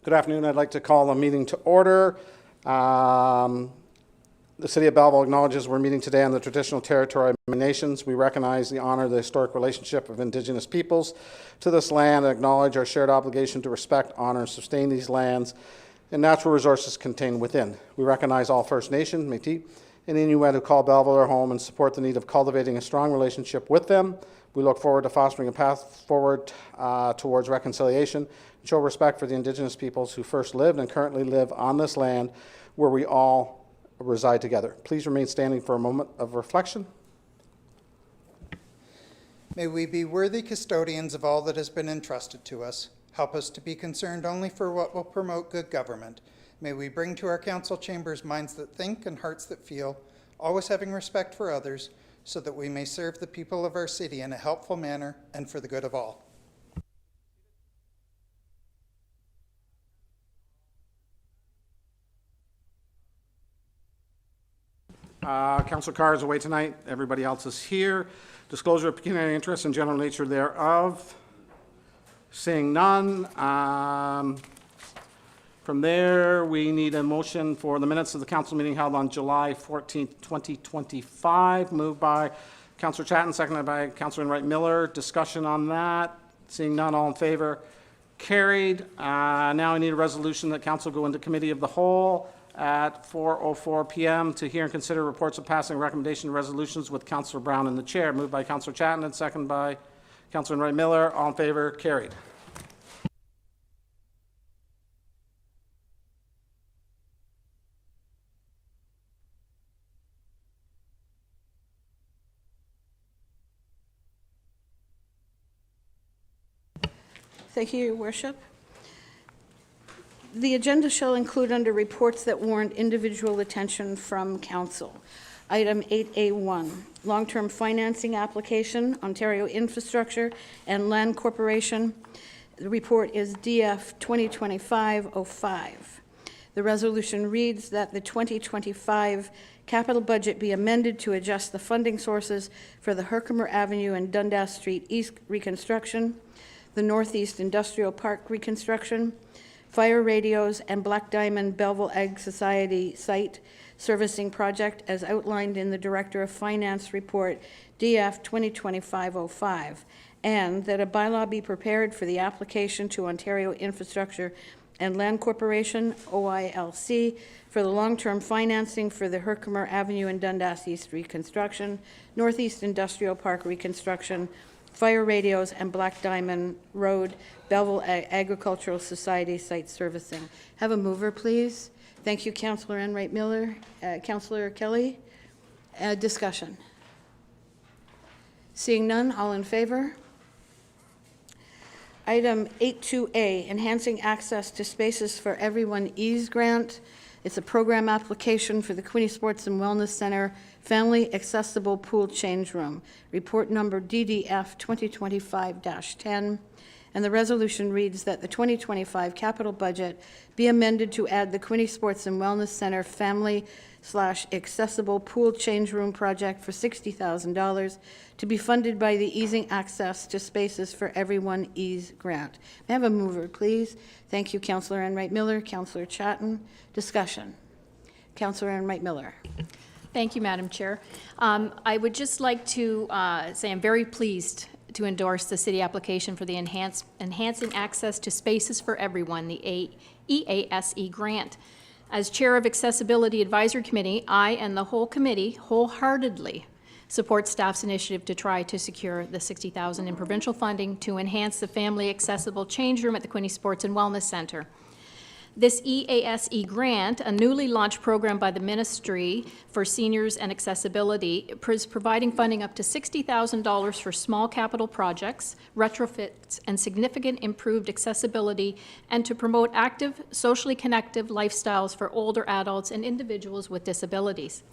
Good afternoon. I'd like to call the meeting to order. The City of Belleville acknowledges we're meeting today on the traditional territory of many nations. We recognize the honor of the historic relationship of Indigenous peoples to this land and acknowledge our shared obligation to respect, honor, and sustain these lands and natural resources contained within. We recognize all First Nation, Métis, and Inuit who call Belleville their home and support the need of cultivating a strong relationship with them. We look forward to fostering a path forward towards reconciliation and show respect for the Indigenous peoples who first lived and currently live on this land where we all reside together. Please remain standing for a moment of reflection. May we be worthy custodians of all that has been entrusted to us. Help us to be concerned only for what will promote good government. May we bring to our council chambers minds that think and hearts that feel, always having respect for others, so that we may serve the people of our city in a helpful manner and for the good of all. Councillor Carr is away tonight. Everybody else is here. Disclosure of pecuniary interest and general nature thereof. Seeing none. From there, we need a motion for the minutes of the council meeting held on July 14th, 2025. Moved by Councillor Chatton, seconded by Councillor Enright Miller. Discussion on that. Seeing none, all in favor. Carried. Now I need a resolution that council go into committee of the whole at 4:04 p.m. to hear and consider reports of passing recommendation resolutions with Councillor Brown in the chair. Moved by Councillor Chatton and seconded by Councillor Enright Miller. All in favor. Carried. Thank you, Your Worship. The agenda shall include under reports that warrant individual attention from Council. Item 8A1, long-term financing application, Ontario Infrastructure and Land Corporation. The report is DF 2025-05. The resolution reads that the 2025 capital budget be amended to adjust the funding sources for the Herkimer Avenue and Dundas Street East reconstruction, the Northeast Industrial Park reconstruction, fire radios, and Black Diamond Belleville Ag Society site servicing project as outlined in the Director of Finance report DF 2025-05, and that a bylaw be prepared for the application to Ontario Infrastructure and Land Corporation, OILC, for the long-term financing for the Herkimer Avenue and Dundas East reconstruction, Northeast Industrial Park reconstruction, fire radios, and Black Diamond Road, Belleville Agricultural Society site servicing. Have a mover, please. Thank you, Councillor Enright Miller. Councillor Kelly, discussion. Seeing none, all in favor? Item 82A, Enhancing Access to Spaces for Everyone EASE Grant. It's a program application for the Quinte Sports and Wellness Center Family Accessible Pool Change Room. Report number DDF 2025-10. And the resolution reads that the 2025 capital budget be amended to add the Quinte Sports and Wellness Center Family/Accessible Pool Change Room project for $60,000 to be funded by the Easing Access to Spaces for Everyone EASE grant. May I have a mover, please? Thank you, Councillor Enright Miller. Councillor Chatton. Discussion. Councillor Enright Miller. Thank you, Madam Chair. I would just like to say I'm very pleased to endorse the city application for the Enhancing Access to Spaces for Everyone, the EASE grant. As Chair of Accessibility Advisory Committee, I and the whole committee wholeheartedly support staff's initiative to try to secure the $60,000 in provincial funding to enhance the family accessible change room at the Quinte Sports and Wellness Center. This EASE grant, a newly launched program by the Ministry for Seniors and Accessibility, is providing funding up to $60,000 for small capital projects, retrofits, and significant improved accessibility, and to promote active, socially connective lifestyles for older adults and individuals with disabilities.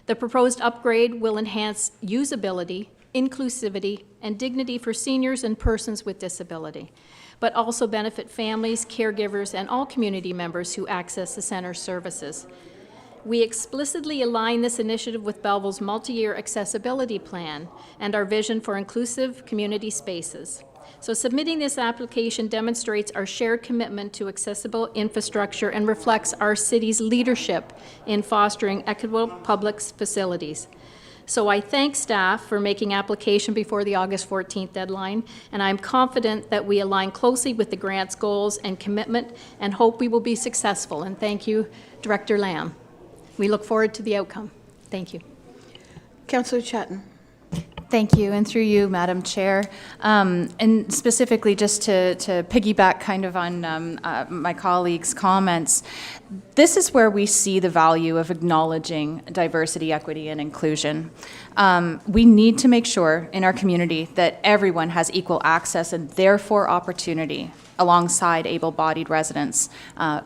The proposed upgrade will enhance usability, inclusivity, and dignity for seniors and persons with disability, but also benefit families, caregivers, and all community members who access the center's services. We explicitly align this initiative with Belleville's multi-year accessibility plan and our vision for inclusive community spaces. So submitting this application demonstrates our shared commitment to accessible infrastructure and reflects our city's leadership in fostering equitable public facilities. So I thank staff for making application before the August 14th deadline, and I'm confident that we align closely with the grant's goals and commitment and hope we will be successful. And thank you, Director Lamb. We look forward to the outcome. Thank you. Councillor Chatton. Thank you, and through you, Madam Chair. And specifically, just to piggyback kind of on my colleagues' comments, this is where we see the value of acknowledging diversity, equity, and inclusion. We need to make sure in our community that everyone has equal access and therefore opportunity alongside able-bodied residents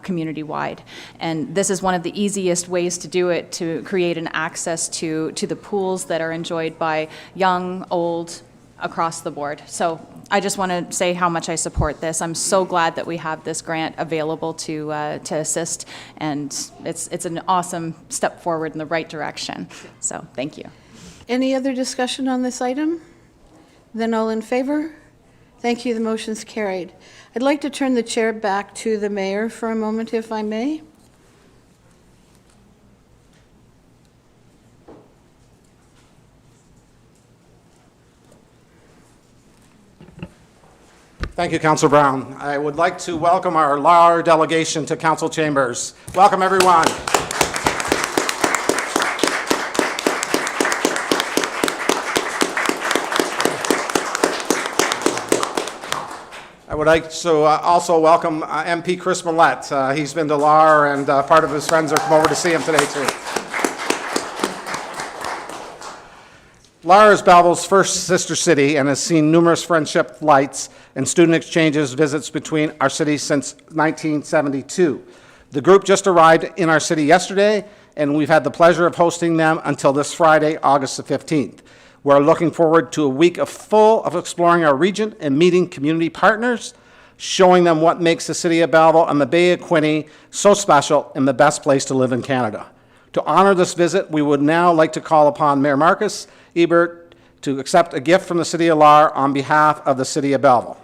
community-wide. And this is one of the easiest ways to do it, to create an access to the pools that are enjoyed by young, old, across the board. So I just want to say how much I support this. I'm so glad that we have this grant available to assist, and it's an awesome step forward in the right direction. So thank you. Any other discussion on this item? Then all in favor? Thank you, the motion's carried. I'd like to turn the chair back to the mayor for a moment, if I may. Thank you, Councillor Brown. I would like to welcome our LAR delegation to council chambers. Welcome, everyone. I would like to also welcome MP Chris Millette. He's been to LAR, and part of his friends are come over to see him today, too. LAR is Belleville's first sister city and has seen numerous friendship flights and student exchanges visits between our city since 1972. The group just arrived in our city yesterday, and we've had the pleasure of hosting them until this Friday, August the 15th. We're looking forward to a week full of exploring our region and meeting community partners, showing them what makes the city of Belleville and the Bay of Quinte so special and the best place to live in Canada. To honor this visit, we would now like to call upon Mayor Marcus Ebert to accept a gift from the City of LAR on behalf of the City of Belleville.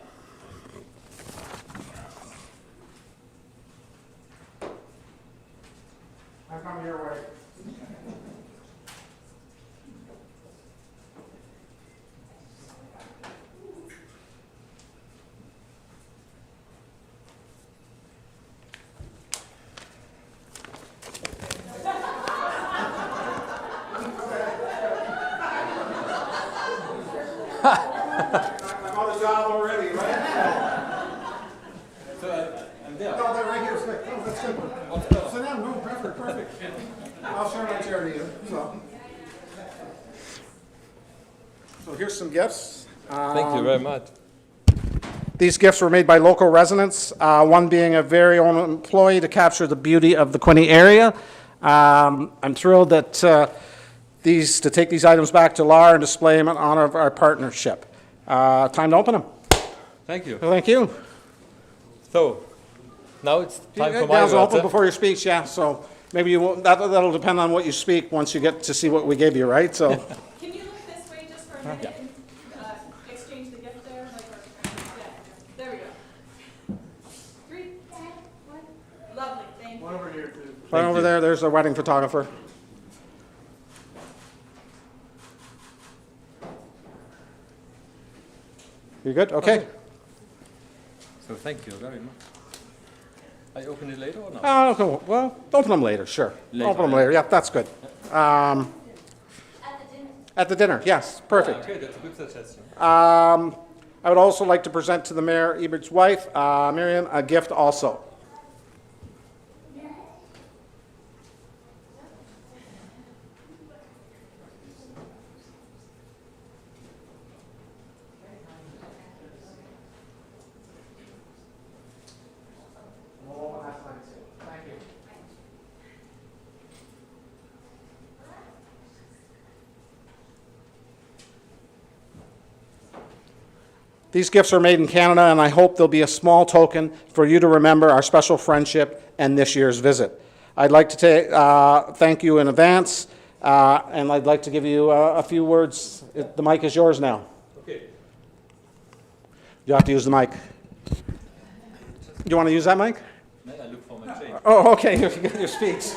I come your way. I'm on the job already, right? I'm there. No, they're right here. No, that's good. Sit down. No, perfect. I'll share my chair to you. So here's some gifts. Thank you very much. These gifts were made by local residents, one being a very own employee to capture the beauty of the Quinte area. I'm thrilled that to take these items back to LAR and display them in honor of our partnership. Time to open them. Thank you. Thank you. So, now it's time for my Guys, words. open before your speech, yeah. So maybe you won't, that'll depend on what you speak once you get to see what we gave you, right? So. Can you look this way just for a minute and exchange the gift there? There we go. 3, 2, 1. Lovely, thank you. One over here, too. Right Thank over you. there, there's the wedding photographer. You good? Okay. So thank you very much. I open it later or not? Oh, cool. Well, open them later, sure. Later, Open them later, yeah, that's good. At the dinner, yes, perfect. Okay, that's a good suggestion. I would also like to present to the Mayor Ebert's wife, Miriam, a gift also. These gifts are made in Canada, and I hope they'll be a small token for you to remember our special friendship and this year's visit. I'd like to thank you in advance, and I'd like to give you a few words. The mic is yours now. Okay. You have to use the mic. You want to use that mic? May I look for my change? Oh, okay, if you get your speaks.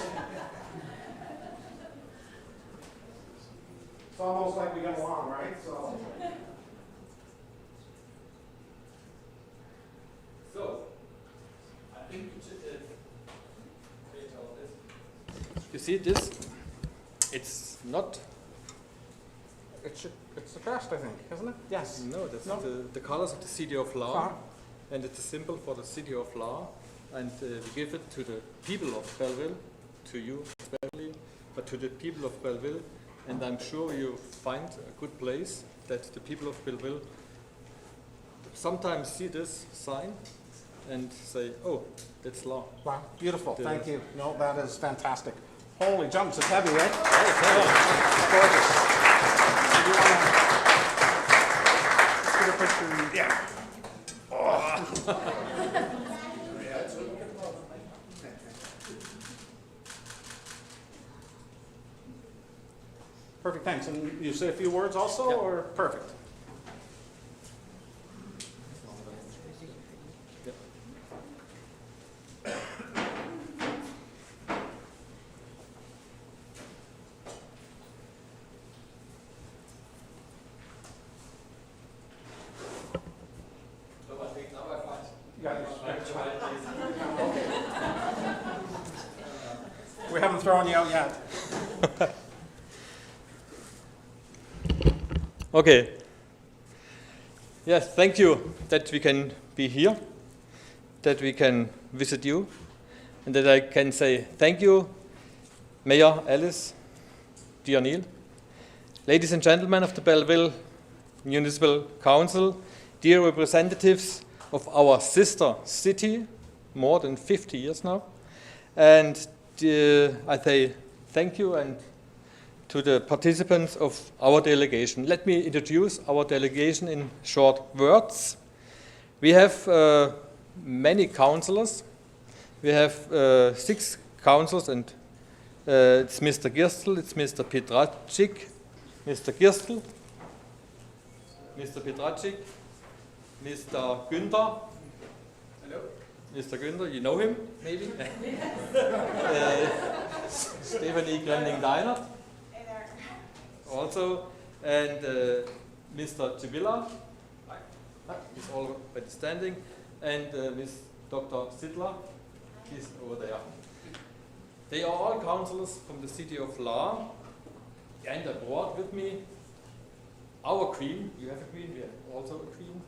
It's almost like we got along, right? So. So, I think you should create all this. You see this? It's not. It's the crest, I think, isn't it? Yes. No, that's No. the colors of the city of Lahr, Uh-huh. and it's a symbol for the city of Lahr, and we give it to the people of Belleville, to you especially, but to the people of Belleville, and I'm sure you find a good place that the people of Belleville sometimes see this sign and say, oh, that's Lahr. Wow, beautiful, Yeah. thank you. No, that is fantastic. Holy jumps, it's heavy, right? Oh, Gorgeous. Do you wanna- Let's get a picture. Yeah. Perfect, thanks. And you say a few words also, Yeah. or? Perfect. We haven't thrown you out yet. Okay. Yes, thank you that we can be here, that we can visit you, and that I can say thank you, Mayor Alice, dear Neil, ladies and gentlemen of the Belleville Municipal Council, dear representatives of our sister city, more than 50 years now, and I say thank you and to the participants of our delegation. Let me introduce our delegation in short words. We have many councillors. We have 6 councillors, and it's Mr. Girstel, it's Mr. Petracik, Mr. Girstel, Mr. Petracik, Mr. Günther. Hello. Mr. Günther, you know him, maybe? Stephanie Grenning-Deinert. Also, and Mr. Chivilla, he's already standing, and Ms. Dr. Sidler, he's over there. They are all councillors from the city of Lahr, and I brought with me our queen. You have a queen, we have also a queen.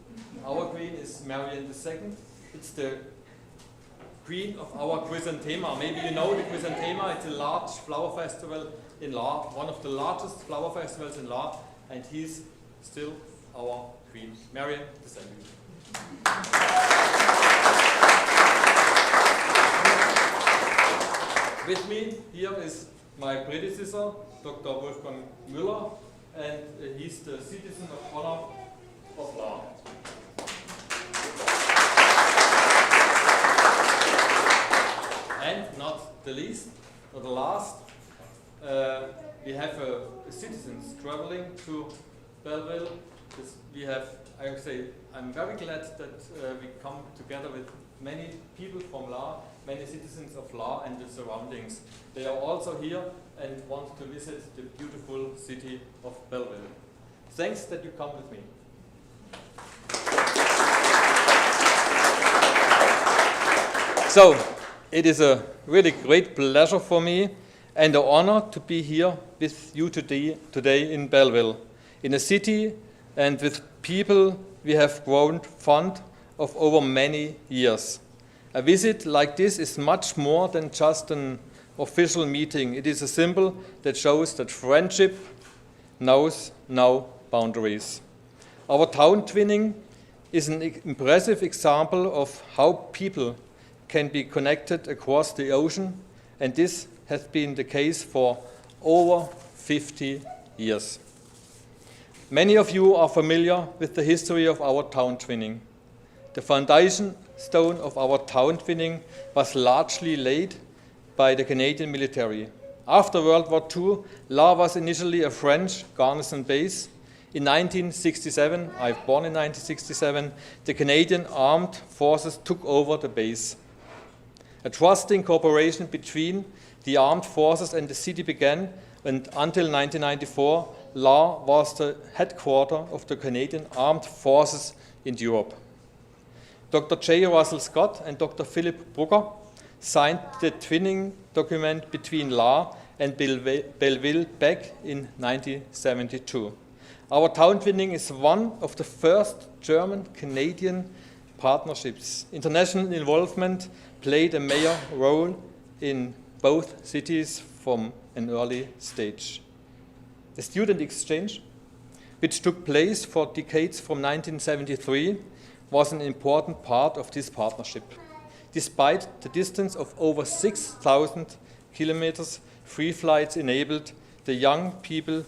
Our queen is Marian II. It's the queen of our chrysanthema. Maybe you know the chrysanthema, it's a large flower festival in Lahr, one of the largest flower festivals in Lahr, and he's still our queen, Marian II. With me here is my predecessor, Dr. Wolfgang Müller, and he's the citizen of honor of Lahr. And not the least, or the last, we have citizens traveling to Belleville. We have, I would say, I'm very glad that we come together with many people from Lahr, many citizens of Lahr and the surroundings. They are also here and want to visit the beautiful city of Belleville. Thanks that you come with me. So, it is a really great pleasure for me and an honor to be here with you today in Belleville, in a city and with people we have grown fond of over many years. A visit like this is much more than just an official meeting. It is a symbol that shows that friendship knows no boundaries. Our town twinning is an impressive example of how people can be connected across the ocean, and this has been the case for over 50 years. Many of you are familiar with the history of our town twinning. The foundation stone of our town twinning was largely laid by the Canadian military. After World War II, Lahr was initially a French garrison base. In 1967, I was born in 1967, the Canadian Armed Forces took over the base. A trusting cooperation between the armed forces and the city began, and until 1994, Lahr was the headquarters of the Canadian Armed Forces in Europe. Dr. J. Russell Scott and Dr. Philip Brugger signed the twinning document between Lahr and Belleville back in 1972. Our town twinning is one of the first German-Canadian partnerships. International involvement played a major role in both cities from an early stage. The student exchange, which took place for decades from 1973, was an important part of this partnership. Despite the distance of over 6,000 kilometers, free flights enabled the young people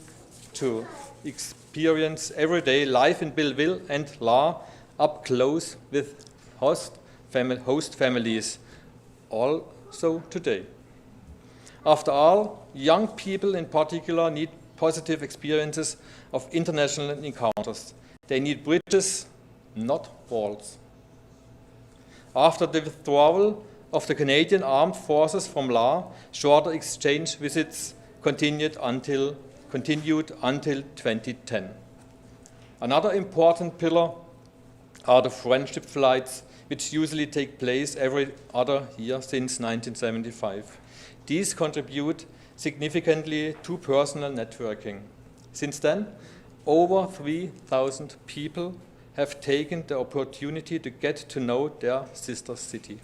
to experience everyday life in Belleville and Lahr up close with host families, also today. After all, young people in particular need positive experiences of international encounters. They need bridges, not walls. After the withdrawal of the Canadian Armed Forces from Lahr, shorter exchange visits continued until 2010. Another important pillar are the friendship flights, which usually take place every other year since 1975. These contribute significantly to personal networking. Since then, over 3,000 people have taken the opportunity to get to know their sister city.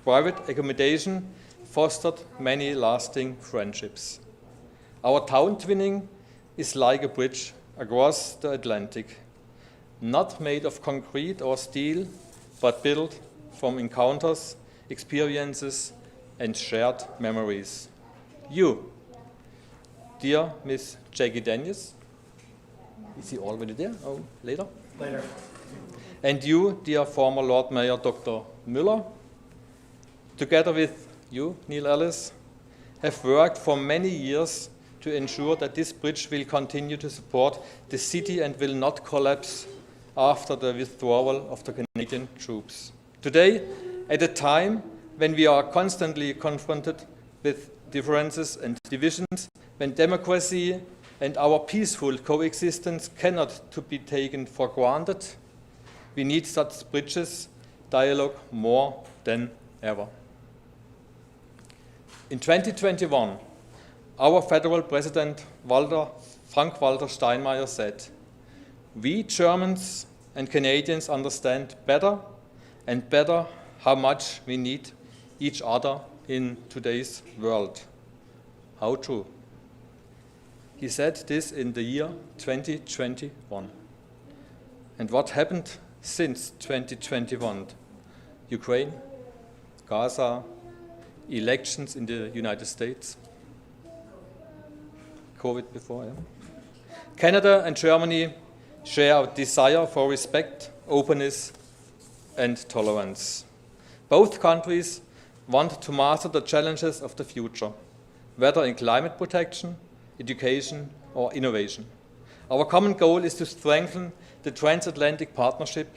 Private accommodation fostered many lasting friendships. Our town twinning is like a bridge across the Atlantic, not made of concrete or steel, but built from encounters, experiences, and shared memories. You, dear Miss Jackie Daniels, is he already there? Oh, later? Later. And you, dear former Lord Mayor Dr. Müller, together with you, Neil Ellis, have worked for many years to ensure that this bridge will continue to support the city and will not collapse after the withdrawal of the Canadian troops. Today, at a time when we are constantly confronted with differences and divisions, when democracy and our peaceful coexistence cannot to be taken for granted, we need such bridges, dialogue more than ever. In 2021, our federal president, Frank-Walter Steinmeier, said, "We Germans and Canadians understand better and better how much we need each other in today's world." How true. He said this in the year 2021. And what happened since 2021? Ukraine, Gaza, elections in the United States, COVID before, yeah. Canada and Germany share a desire for respect, openness, and tolerance. Both countries want to master the challenges of the future, whether in climate protection, education, or innovation. Our common goal is to strengthen the transatlantic partnership,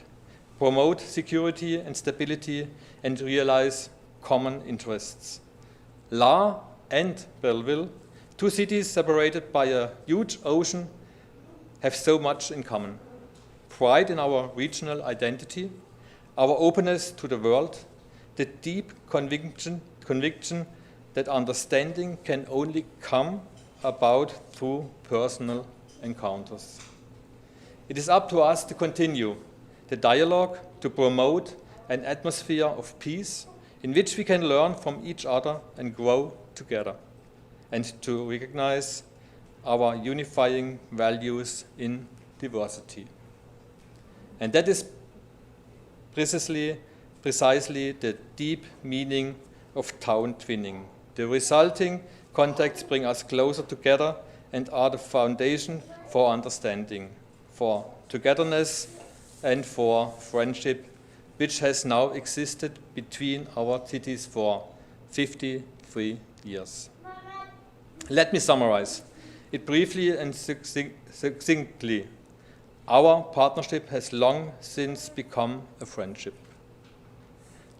promote security and stability, and realize common interests. Lahr and Belleville, two cities separated by a huge ocean, have so much in common. Pride in our regional identity, our openness to the world, the deep conviction that understanding can only come about through personal encounters. It is up to us to continue the dialogue, to promote an atmosphere of peace in which we can learn from each other and grow together, and to recognize our unifying values in diversity. And that is precisely the deep meaning of town twinning. The resulting contacts bring us closer together and are the foundation for understanding, for togetherness, and for friendship, which has now existed between our cities for 53 years. Let me summarize it briefly and succinctly. Our partnership has long since become a friendship.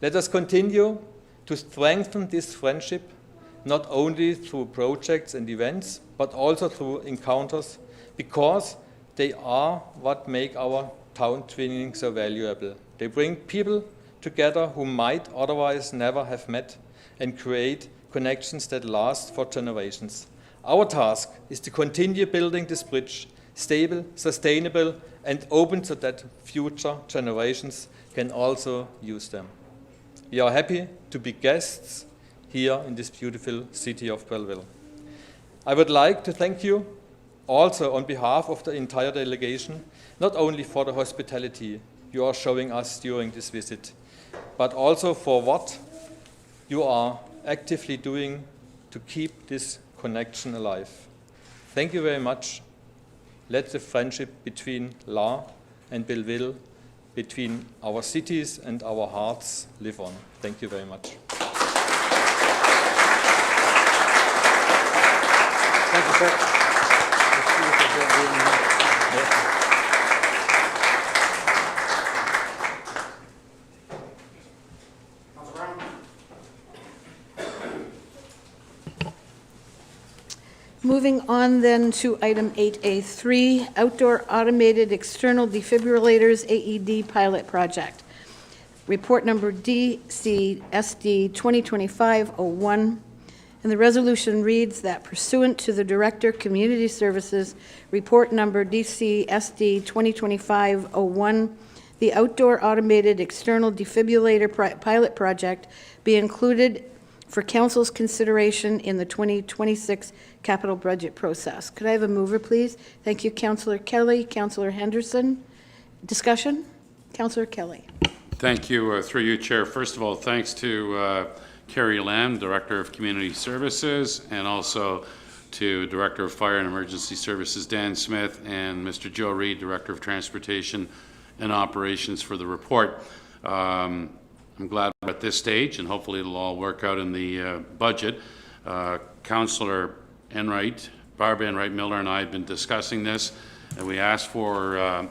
Let us continue to strengthen this friendship, not only through projects and events, but also through encounters, because they are what make our town twinning so valuable. They bring people together who might otherwise never have met and create connections that last for generations. Our task is to continue building this bridge, stable, sustainable, and open so that future generations can also use them. We are happy to be guests here in this beautiful city of Belleville. I would like to thank you also on behalf of the entire delegation, not only for the hospitality you are showing us during this visit, but also for what you are actively doing to keep this connection alive. Thank you very much. Let the friendship between La and Belleville, between our cities and our hearts, live on. Thank you very much. Thank you, sir. Let's see if they're doing that. Moving on then to item 8A3, Outdoor Automated External Defibrillators AED Pilot Project. Report number DCSD 2025-01. And the resolution reads that pursuant to the Director, Community Services, Report Number DCSD 2025-01, the Outdoor Automated External Defibrillator Pilot Project be included for Council's consideration in the 2026 capital budget process. Could I have a mover, please? Thank you, Councillor Kelly. Councillor Henderson. Discussion? Councillor Kelly. Thank you, through you, Chair. First of all, thanks to Carrie Lamb, Director of Community Services, and also to Director of Fire and Emergency Services, Dan Smith, and Mr. Joe Reed, Director of Transportation and Operations, for the report. I'm glad we're at this stage, and hopefully it'll all work out in the budget. Councillor Enright, Barbara Enright Miller, and I have been discussing this, and we asked for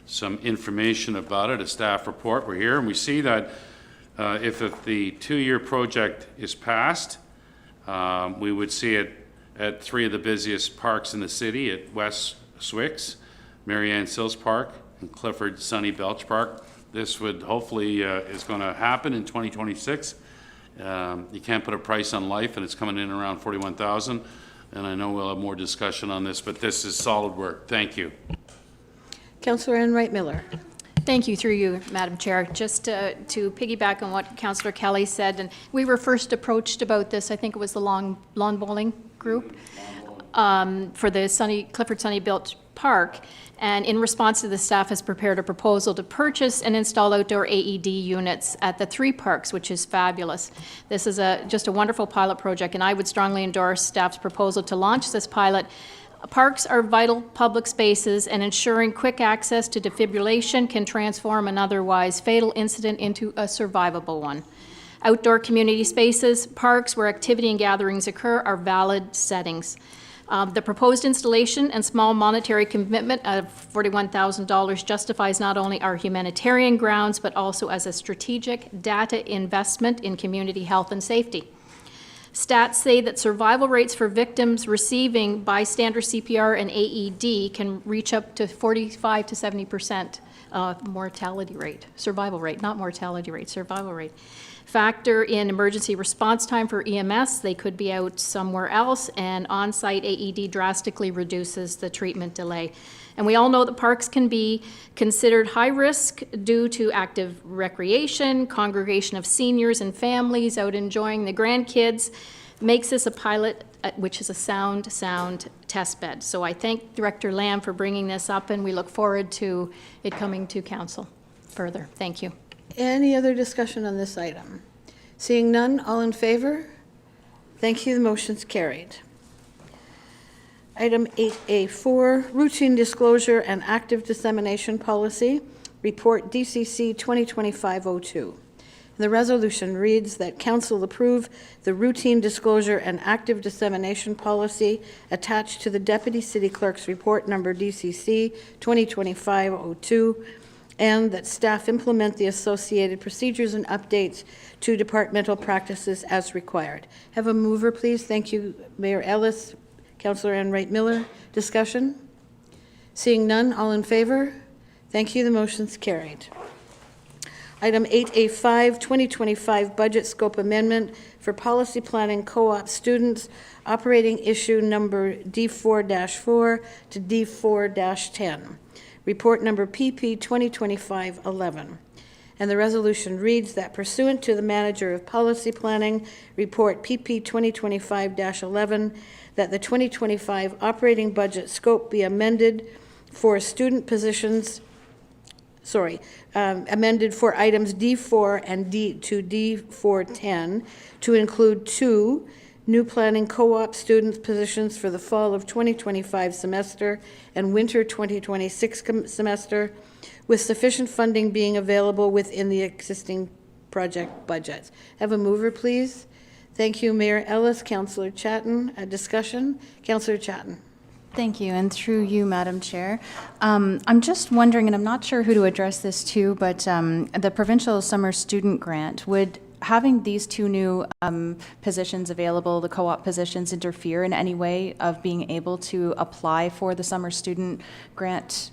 some information about it, a staff report. We're here, and we see that if the two-year project is passed, we would see it at three of the busiest parks in the city, at West Swix, Marianne Sills Park, and Clifford Sunny Belch Park. This would hopefully is going to happen in 2026. You can't put a price on life, and it's coming in around $41,000. And I know we'll have more discussion on this, but this is solid work. Thank you. Councillor Enright Miller. Thank you, through you, Madam Chair. Just to piggyback on what Councillor Kelly said, and we were first approached about this, I think it was the lawn bowling group, for the Clifford Sunny Belch Park. And in response to the staff has prepared a proposal to purchase and install outdoor AED units at the three parks, which is fabulous. This is just a wonderful pilot project, and I would strongly endorse staff's proposal to launch this pilot. Parks are vital public spaces, and ensuring quick access to defibrillation can transform an otherwise fatal incident into a survivable one. Outdoor community spaces, parks where activity and gatherings occur, are valid settings. The proposed installation and small monetary commitment of $41,000 justifies not only our humanitarian grounds, but also as a strategic data investment in community health and safety. Stats say that survival rates for victims receiving bystander CPR and AED can reach up to 45 to 70% mortality rate, survival rate, not mortality rate, survival rate. Factor in emergency response time for EMS, they could be out somewhere else, and on-site AED drastically reduces the treatment delay. And we all know that parks can be considered high risk due to active recreation, congregation of seniors and families out enjoying the grandkids, makes this a pilot, which is a sound test bed. So I thank Director Lamb for bringing this up, and we look forward to it coming to council further. Thank you. Any other discussion on this item? Seeing none, all in favor? Thank you, the motion's carried. Item 8A4, Routine Disclosure and Active Dissemination Policy, Report DCC 2025-02. And The resolution reads that council approve the routine disclosure and active dissemination policy attached to the Deputy City Clerk's Report Number DCC 2025-02, and that staff implement the associated procedures and updates to departmental practices as required. Have a mover, please. Thank you, Mayor Ellis, Councillor Enright Miller. Discussion? Seeing none, all in favor? Thank you, the motion's carried. Item 8A5, 2025 Budget Scope Amendment for Policy Planning Co-op Students, Operating Issue Number D4-4 to D4-10. Report Number PP 2025-11. And the resolution reads that pursuant to the Manager of Policy Planning, Report PP 2025-11, that the 2025 operating budget scope be amended for student positions, amended for items D4 and D to D410 to include 2 new planning co-op students positions for the fall of 2025 semester and winter 2026 semester, with sufficient funding being available within the existing project budgets. Have a mover, please. Thank you, Mayor Ellis. Councillor Chatton. A discussion? Councillor Chatton. Thank you, and through you, Madam Chair. I'm just wondering, and I'm not sure who to address this to, but the Provincial Summer Student Grant, would having these 2 new positions available, the co-op positions, interfere in any way of being able to apply for the Summer Student Grant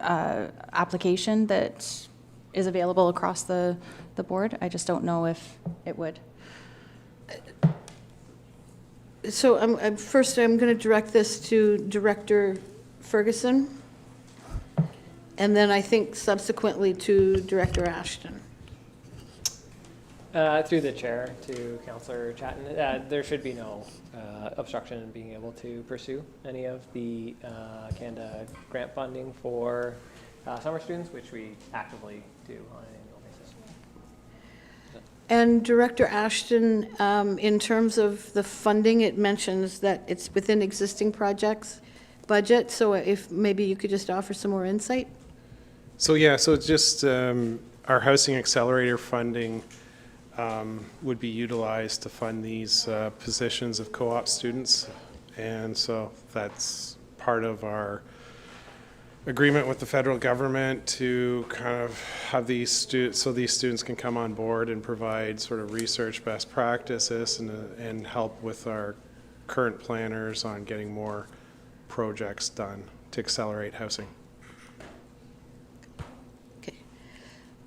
application that is available across the board? I just don't know if it would. So first, I'm going to direct this to Director Ferguson, and then I think subsequently to Director Ashton. Through the chair to Councillor Chatton, there should be no obstruction in being able to pursue any of the Canada grant funding for summer students, which we actively do on an annual basis. And Director Ashton, in terms of the funding, it mentions that it's within existing projects budget, so if maybe you could just offer some more insight? So it's just our Housing Accelerator funding would be utilized to fund these positions of co-op students. And so that's part of our agreement with the federal government to kind of have these students, so these students can come on board and provide sort of research best practices and help with our current planners on getting more projects done to accelerate housing. Okay.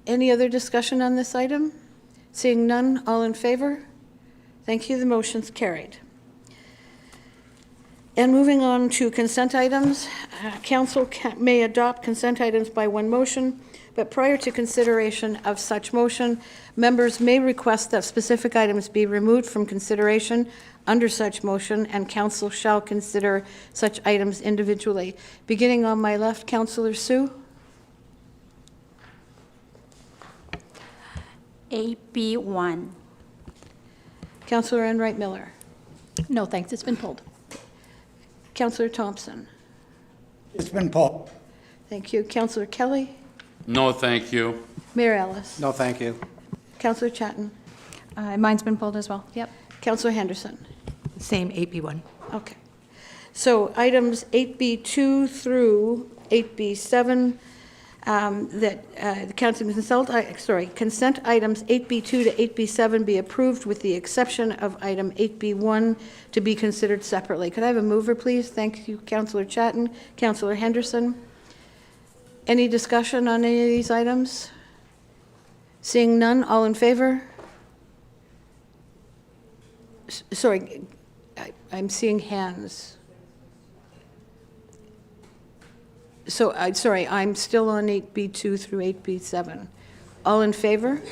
Any other discussion on this item? Seeing none, all in favor? Thank you, the motion's carried. And moving on to consent items, council may adopt consent items by one motion, but prior to consideration of such motion, members may request that specific items be removed from consideration under such motion, and council shall consider such items individually. Beginning on my left, Councillor Sue. 8B1. Councillor Enright Miller. No, thanks, it's been pulled. Councillor Thompson. It's been pulled. Thank you. Councillor Kelly. No, thank you. Mayor Ellis. No, thank you. Councillor Chatton. Mine's been pulled as well. Yep. Councillor Henderson. Same 8B1. Okay. So items 8B2 through 8B7, the council consent items 8B2 to 8B7 be approved with the exception of item 8B1 to be considered separately. Could I have a mover, please? Thank you, Councillor Chatton. Councillor Henderson. Any discussion on any of these items? Seeing none, all in favor? Sorry, I'm seeing hands. So, sorry, I'm still on 8B2 through 8B7. All in favor?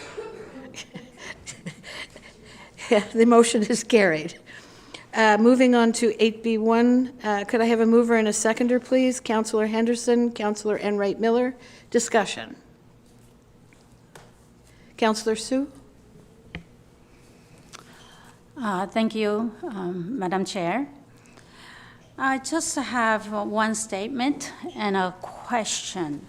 Yeah, the motion is carried. Moving on to 8B1, could I have a mover and a seconder, please? Councillor Henderson, Councillor Enright Miller. Discussion. Councillor Sue? Thank you, Madam Chair. I just have one statement and a question.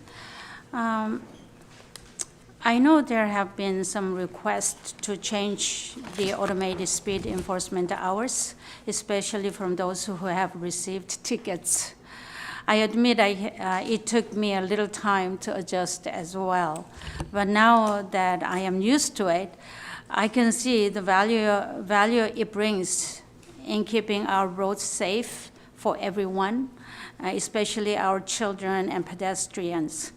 I know there have been some requests to change the automated speed enforcement hours, especially from those who have received tickets. I admit it took me a little time to adjust as well, but now that I am used to it, I can see the value it brings in keeping our roads safe for everyone, especially our children and pedestrians.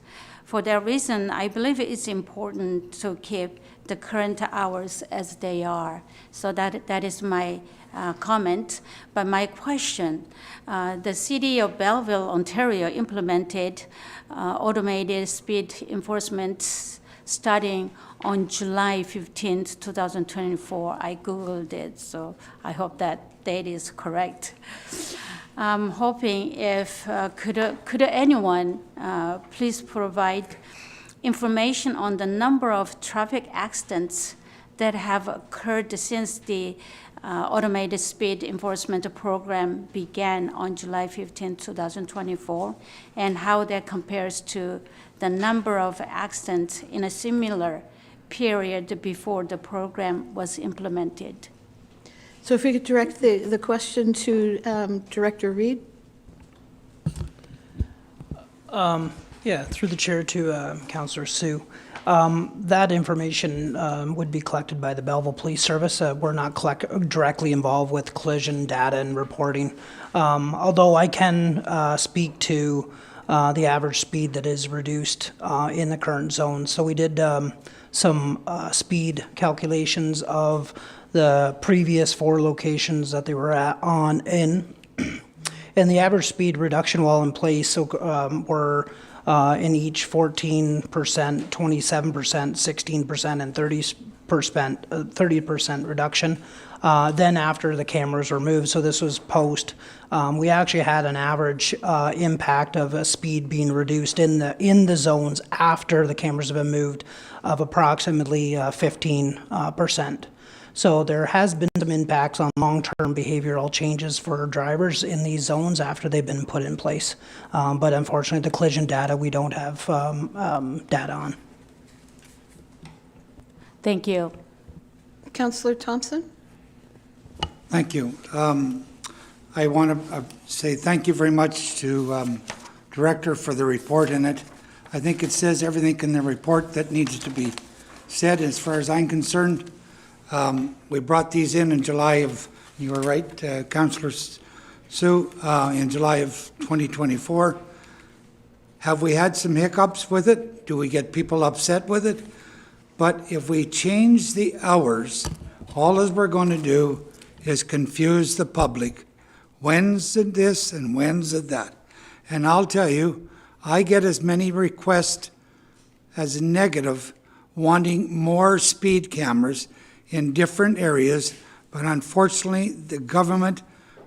For that reason, I believe it's important to keep the current hours as they are. So that is my comment. But my question, the City of Belleville, Ontario implemented automated speed enforcement starting on July 15th, 2024. I Googled it, so I hope that date is correct. I'm hoping if, could anyone please provide information on the number of traffic accidents that have occurred since the automated speed enforcement program began on July 15, 2024, and how that compares to the number of accidents in a similar period before the program was implemented. So if we could direct the question to Director Reed? Yeah, through the chair to Councillor Sue. That information would be collected by the Belleville Police Service. We're not directly involved with collision data and reporting. Although I can speak to the average speed that is reduced in the current zone. So we did some speed calculations of the previous 4 locations that they were on in. And the average speed reduction while in place were in each 14%, 27%, 16%, and 30% reduction. Then after the cameras were moved, so this was post, we actually had an average impact of a speed being reduced in the zones after the cameras have been moved of approximately 15%. So there has been some impacts on long-term behavioral changes for drivers in these zones after they've been put in place. But unfortunately, the collision data, we don't have data on. Thank you. Councillor Thompson? Thank you. I want to say thank you very much to Director for the report in it. I think it says everything in the report that needs to be said. As far as I'm concerned, we brought these in July of, you were right, Councillor Sue, in July of 2024. Have we had some hiccups with it? Do we get people upset with it? But if we change the hours, all as we're going to do is confuse the public. When's it this and when's it that? And I'll tell you, I get as many requests as negative wanting more speed cameras in different areas, but unfortunately, the government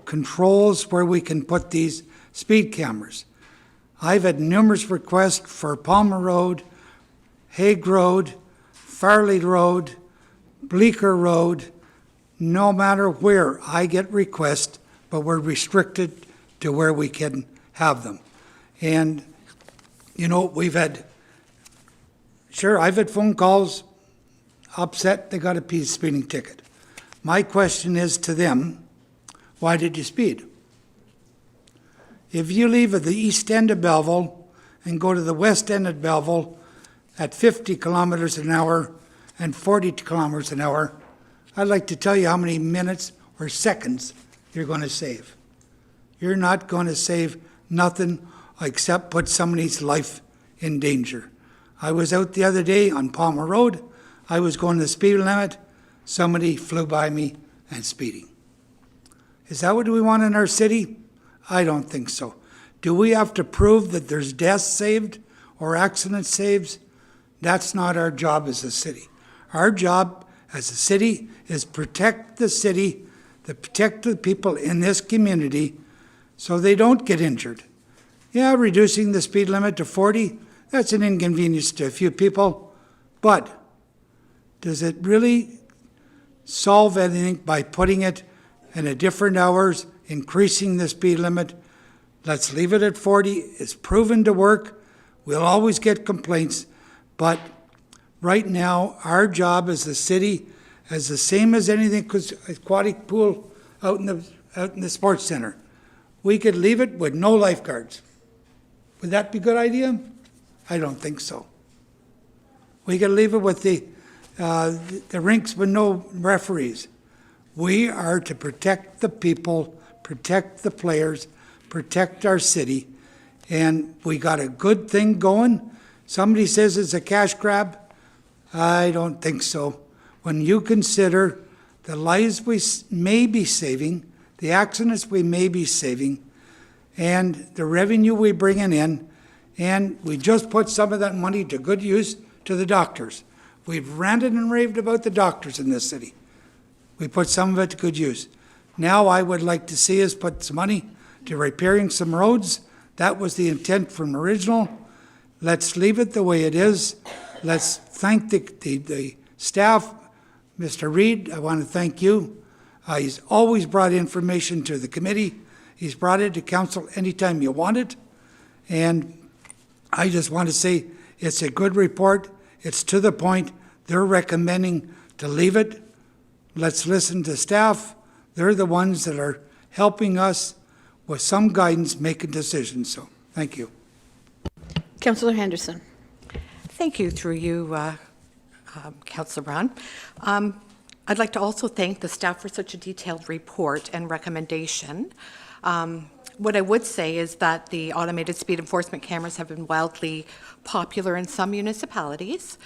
controls where we can put these speed cameras. I've had numerous requests for Palmer Road, Hague Road, Farley Road, Bleecker Road. No matter where, I get requests, but we're restricted to where we can have them. And, you know, I've had phone calls, upset, they got a speeding ticket. My question is to them, why did you speed? If you leave at the east end of Belleville and go to the west end of Belleville at 50 kilometers an hour and 40 kilometers an hour, I'd like to tell you how many minutes or seconds you're going to save. You're not going to save nothing except put somebody's life in danger. I was out the other day on Palmer Road. I was going the speed limit. Somebody flew by me and speeding. Is that what we want in our city? I don't think so. Do we have to prove that there's deaths saved or accidents saved? That's not our job as a city. Our job as a city is protect the city, to protect the people in this community so they don't get injured. Yeah, reducing the speed limit to 40, that's an inconvenience to a few people, but does it really solve anything by putting it in a different hours, increasing the speed limit? Let's leave it at 40. It's proven to work. We'll always get complaints, but Right now, our job as the city is the same as anything, because aquatic pool out in the sports center. We could leave it with no lifeguards. Would that be a good idea? I don't think so. We could leave it with the rinks with no referees. We are to protect the people, protect the players, protect our city, and we got a good thing going. Somebody says it's a cash grab. I don't think so. When you consider the lives we may be saving, the accidents we may be saving, and the revenue we bringing in, and we just put some of that money to good use to the doctors. We've ranted and raved about the doctors in this city. We put some of it to good use. Now I would like to see us put some money to repairing some roads. That was the intent from the original. Let's leave it the way it is. Let's thank the staff. Mr. Reid, I want to thank you. He's always brought information to the committee. He's brought it to council anytime you want it. And I just want to say it's a good report. It's to the point. They're recommending to leave it. Let's listen to staff. They're the ones that are helping us with some guidance making decisions. So thank you. Councillor Henderson. Thank you, through you, Councillor Brown. I'd like to also thank the staff for such a detailed report and recommendation. What I would say is that the automated speed enforcement cameras have been wildly popular in some municipalities,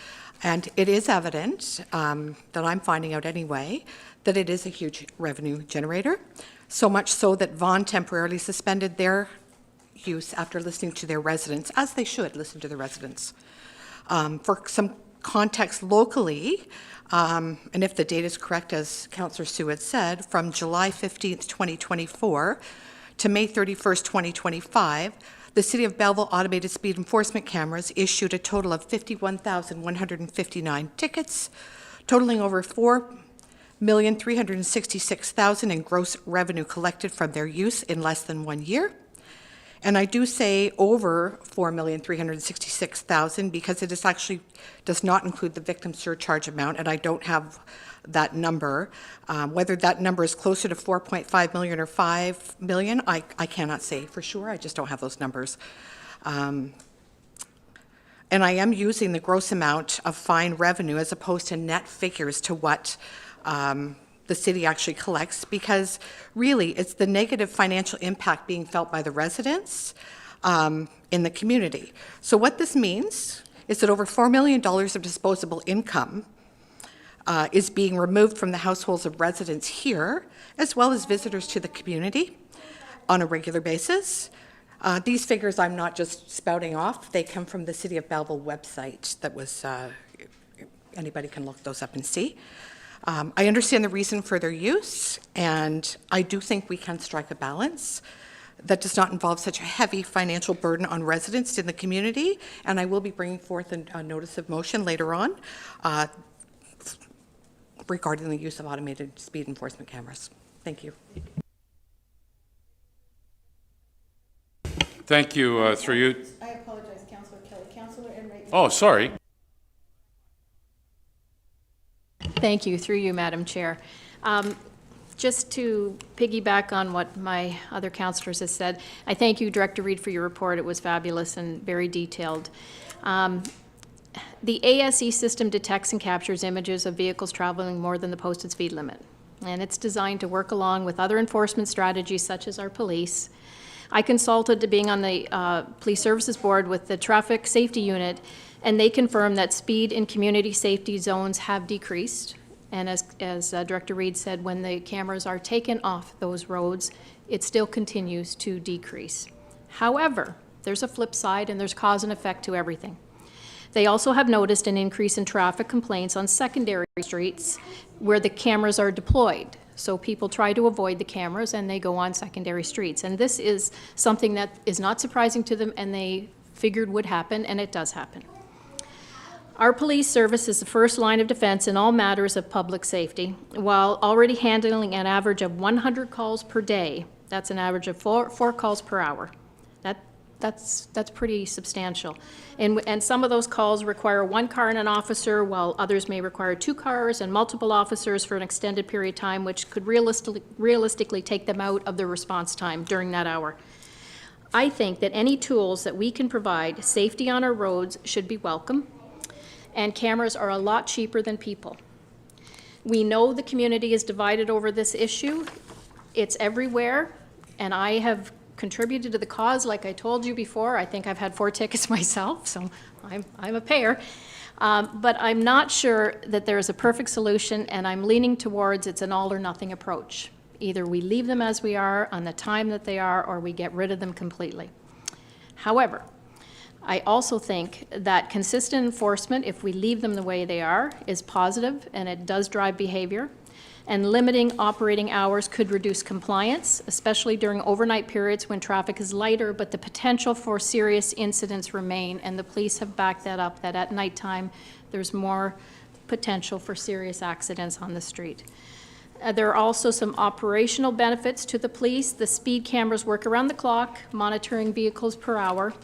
and it is evident, that I'm finding out anyway, that it is a huge revenue generator, so much so that Vaughan temporarily suspended their use after listening to their residents, as they should listen to the residents. For some context locally, and if the data is correct, as Councillor Sue had said, from July 15th, 2024 to May 31st, 2025, the City of Belleville automated speed enforcement cameras issued a total of 51,159 tickets, totaling over $4,366,000 in gross revenue collected from their use in less than 1 year. And I do say over $4,366,000 because it is actually does not include the victim surcharge amount, and I don't have that number. Whether that number is closer to 4.5 million or 5 million, I cannot say for sure. I just don't have those numbers. And I am using the gross amount of fine revenue as opposed to net figures to what the city actually collects, because really it's the negative financial impact being felt by the residents in the community. So what this means is that over $4 million of disposable income is being removed from the households of residents here, as well as visitors to the community on a regular basis. These figures I'm not just spouting off, they come from the City of Belleville website that was, anybody can look those up and see. I understand the reason for their use, and I do think we can strike a balance that does not involve such a heavy financial burden on residents in the community, and I will be bringing forth a notice of motion later on regarding the use of automated speed enforcement cameras. Thank you. Thank you, through you. I apologize, Councillor Kelly. Councillor Enright. Oh, sorry. Thank you, through you, Madam Chair. Just to piggyback on what my other councillors have said, I thank you, Director Reid, for your report. It was fabulous and very detailed. The ASE system detects and captures images of vehicles traveling more than the posted speed limit, and it's designed to work along with other enforcement strategies such as our police. I consulted, being on the Police Services Board, with the Traffic Safety Unit, and they confirmed that speed in community safety zones have decreased. And as Director Reid said, when the cameras are taken off those roads, it still continues to decrease. However, there's a flip side, and there's cause and effect to everything. They also have noticed an increase in traffic complaints on secondary streets where the cameras are deployed. So people try to avoid the cameras and they go on secondary streets. And this is something that is not surprising to them, and they figured would happen, and it does happen. Our police service is the first line of defense in all matters of public safety, while already handling an average of 100 calls per day. That's an average of four calls per hour. That's pretty substantial. And some of those calls require one car and an officer, while others may require 2 cars and multiple officers for an extended period of time, which could realistically take them out of their response time during that hour. I think that any tools that we can provide safety on our roads should be welcome, and cameras are a lot cheaper than people. We know the community is divided over this issue. It's everywhere, and I have contributed to the cause, like I told you before. I think I've had 4 tickets myself, so I'm a payer. But I'm not sure that there is a perfect solution, and I'm leaning towards it's an all-or-nothing approach. Either we leave them as we are on the time that they are, or we get rid of them completely. However, I also think that consistent enforcement, if we leave them the way they are, is positive, and it does drive behavior. And limiting operating hours could reduce compliance, especially during overnight periods when traffic is lighter, but the potential for serious incidents remain, and the police have backed that up, that at nighttime there's more potential for serious accidents on the street. There are also some operational benefits to the police. The speed cameras work around the clock, monitoring vehicles per hour.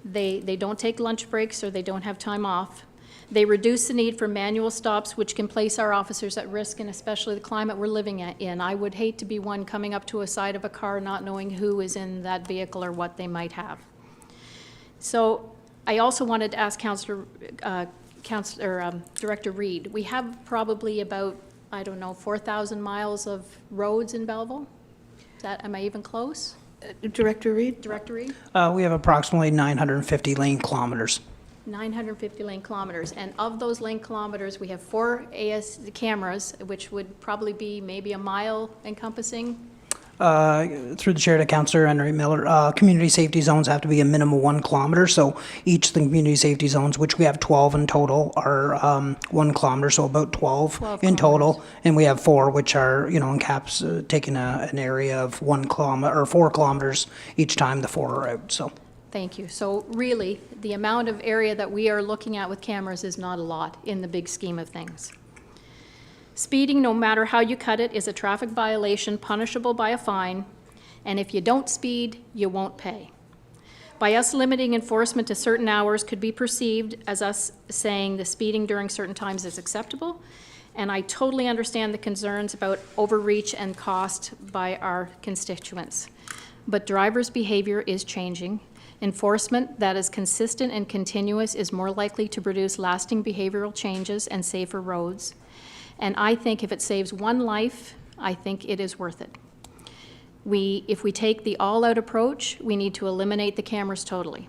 They don't take lunch breaks, or they don't have time off. They reduce the need for manual stops, which can place our officers at risk, and especially the climate we're living in. I would hate to be one coming up to a side of a car not knowing who is in that vehicle or what they might have. So I also wanted to ask Director Reed, we have probably about, I don't know, 4,000 miles of roads in Belleville? Am I even close? Director Reed? Director Reed? We have approximately 950 lane kilometers. 950 lane kilometers, and of those lane kilometers, we have 4 AS cameras, which would probably be maybe a mile encompassing. Through the chair to Councillor Henry Miller, community safety zones have to be a minimum 1 kilometer, so each of the community safety zones, which we have 12 in total, are 1 kilometer, so about 12 in total. And we have 4, which are, in caps, taking an area of 1 kilometer, or 4 kilometers each time the 4 are out, so. Thank you. So really, the amount of area that we are looking at with cameras is not a lot in the big scheme of things. Speeding, no matter how you cut it, is a traffic violation punishable by a fine, and if you don't speed, you won't pay. By us limiting enforcement to certain hours could be perceived as us saying the speeding during certain times is acceptable, and I totally understand the concerns about overreach and cost by our constituents. But drivers' behavior is changing. Enforcement that is consistent and continuous is more likely to produce lasting behavioral changes and safer roads. And I think if it saves 1 life, I think it is worth it. If we take the all-out approach, we need to eliminate the cameras totally.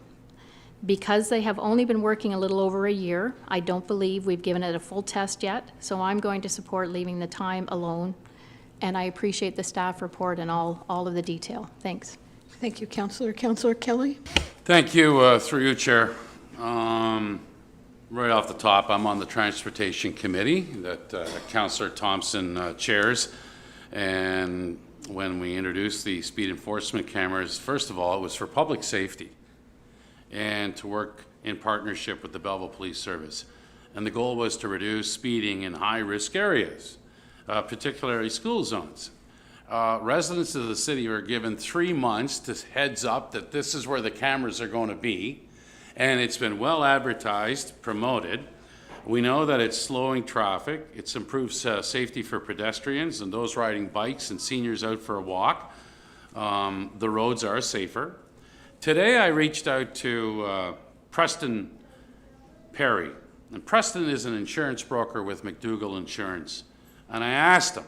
Because they have only been working a little over a year, I don't believe we've given it a full test yet, so I'm going to support leaving the time alone. And I appreciate the staff report and all of the detail. Thanks. Thank you, Councillor. Councillor Kelly? Thank you, through you, Chair. Right off the top, I'm on the Transportation Committee that Councillor Thompson chairs. And when we introduced the speed enforcement cameras, first of all, it was for public safety and to work in partnership with the Belleville Police Service. And the goal was to reduce speeding in high-risk areas, particularly school zones. Residents of the city are given 3 months to heads up that this is where the cameras are going to be, and it's been well advertised, promoted. We know that it's slowing traffic, it's improved safety for pedestrians and those riding bikes and seniors out for a walk. The roads are safer. Today I reached out to Preston Perry, and Preston is an insurance broker with McDougall Insurance, and I asked him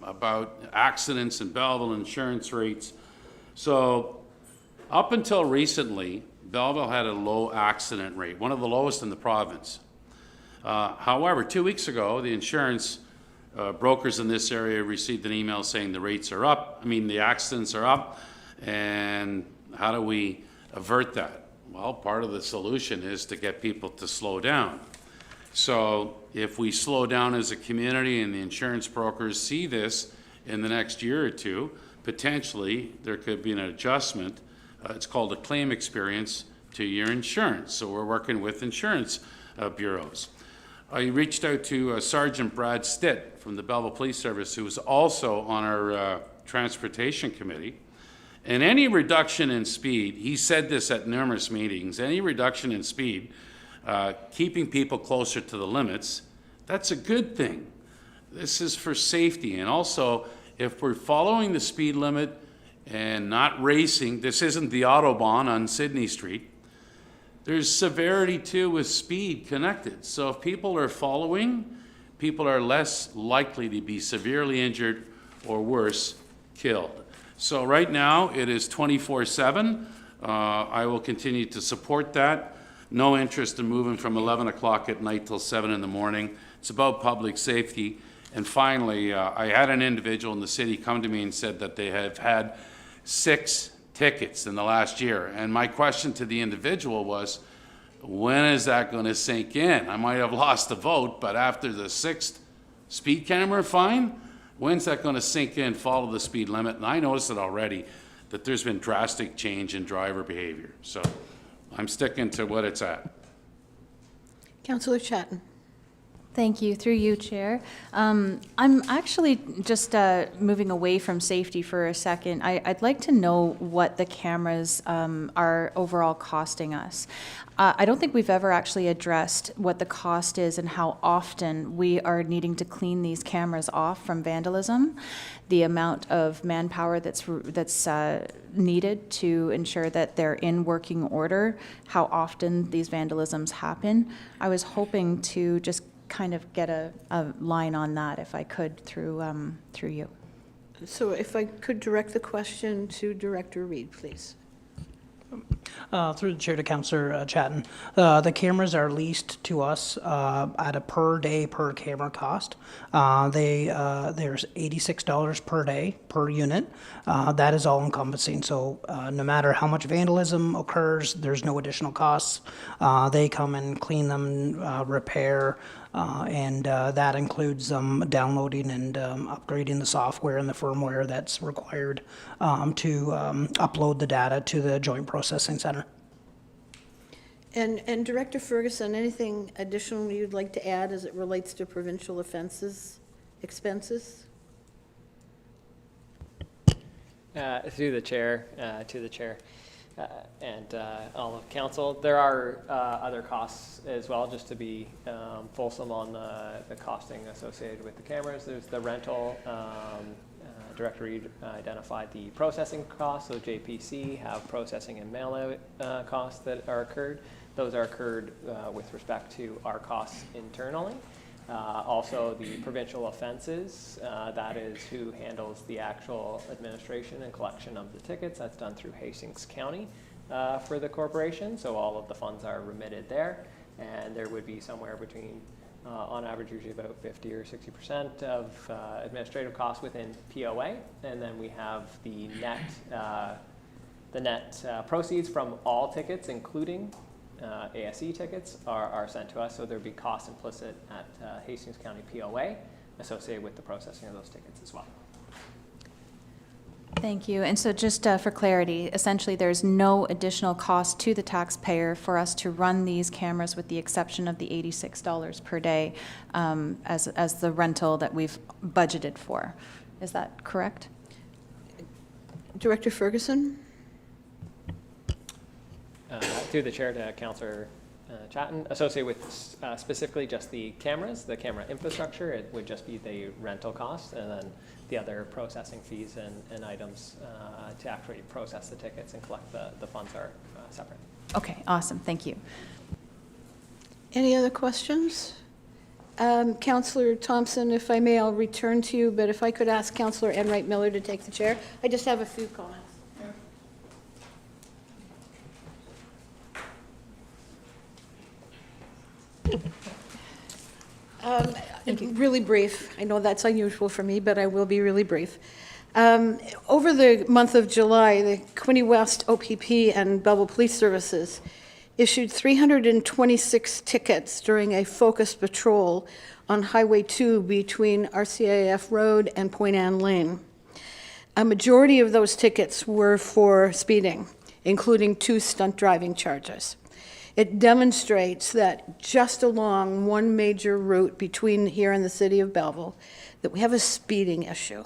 about accidents and Belleville insurance rates. So up until recently, Belleville had a low accident rate, one of the lowest in the province. However, 2 weeks ago, the insurance brokers in this area received an email saying the rates are up, the accidents are up, and how do we avert that? Well, part of the solution is to get people to slow down. So if we slow down as a community and the insurance brokers see this in the next year or two, potentially there could be an adjustment. It's called a claim experience to your insurance. So we're working with insurance bureaus. I reached out to Sergeant Brad Stitt from the Belleville Police Service, who is also on our Transportation Committee. And any reduction in speed, he said this at numerous meetings, any reduction in speed, keeping people closer to the limits, that's a good thing. This is for safety. And also, if we're following the speed limit and not racing, this isn't the Autobahn on Sydney Street, there's severity too with speed connected. So if people are following, people are less likely to be severely injured or worse, killed. So right now, it is 24/7. I will continue to support that. No interest in moving from 11 o'clock at night till 7 in the morning. It's about public safety. And finally, I had an individual in the city come to me and said that they have had 6 tickets in the last year. And my question to the individual was, when is that going to sink in? I might have lost the vote, but after the 6th speed camera fine, when's that going to sink in, follow the speed limit? And I noticed it already, that there's been drastic change in driver behavior. So I'm sticking to what it's at. Councillor Chatton. Thank you. Through you, Chair. I'm actually just moving away from safety for a second. I'd like to know what the cameras are overall costing us. I don't think we've ever actually addressed what the cost is and how often we are needing to clean these cameras off from vandalism, the amount of manpower that's needed to ensure that they're in working order, how often these vandalisms happen. I was hoping to just kind of get a line on that, if I could, through you. So if I could direct the question to Director Reed, please. Through the chair to Councillor Chatton. The cameras are leased to us at a per day per camera cost. There's $86 per day per unit. That is all encompassing. So no matter how much vandalism occurs, there's no additional costs. They come and clean them, repair, and that includes downloading and upgrading the software and the firmware that's required to upload the data to the Joint Processing Center. And Director Ferguson, anything additional you'd like to add as it relates to provincial offenses expenses? Through the chair, and all of council, there are other costs as well, just to be fulsome on the costing associated with the cameras. There's the rental. Director Reed identified the processing costs, so JPC have processing and mail-out costs that are incurred. Those are incurred with respect to our costs internally. Also, the provincial offenses, that is who handles the actual administration and collection of the tickets. That's done through Hastings County for the corporation, so all of the funds are remitted there, and there would be somewhere between on average, usually about 50 or 60% of administrative costs within POA, and then we have the net proceeds from all tickets, including ASE tickets, are sent to us. So there'd be costs implicit at Hastings County POA associated with the processing of those tickets as well. Thank you. And so just for clarity, essentially there's no additional cost to the taxpayer for us to run these cameras with the exception of the $86 per day as the rental that we've budgeted for. Is that correct? Director Ferguson? Through the chair to Councillor Chatton, associated with specifically just the cameras, the camera infrastructure, it would just be the rental cost, and then the other processing fees and items to actually process the tickets and collect the funds are separate. Okay, awesome. Thank you. Any other questions? Councillor Thompson, if I may, I'll return to you, but if I could ask Councillor Enright Miller to take the chair. I just have a few comments. Really brief. I know that's unusual for me, but I will be really brief. Over the month of July, the Quinte West OPP and Belleville Police Services issued 326 tickets during a focused patrol on Highway 2 between RCIF Road and Point Anne Lane. A majority of those tickets were for speeding, including 2 stunt driving charges. It demonstrates that just along one major route between here and the city of Belleville, that we have a speeding issue.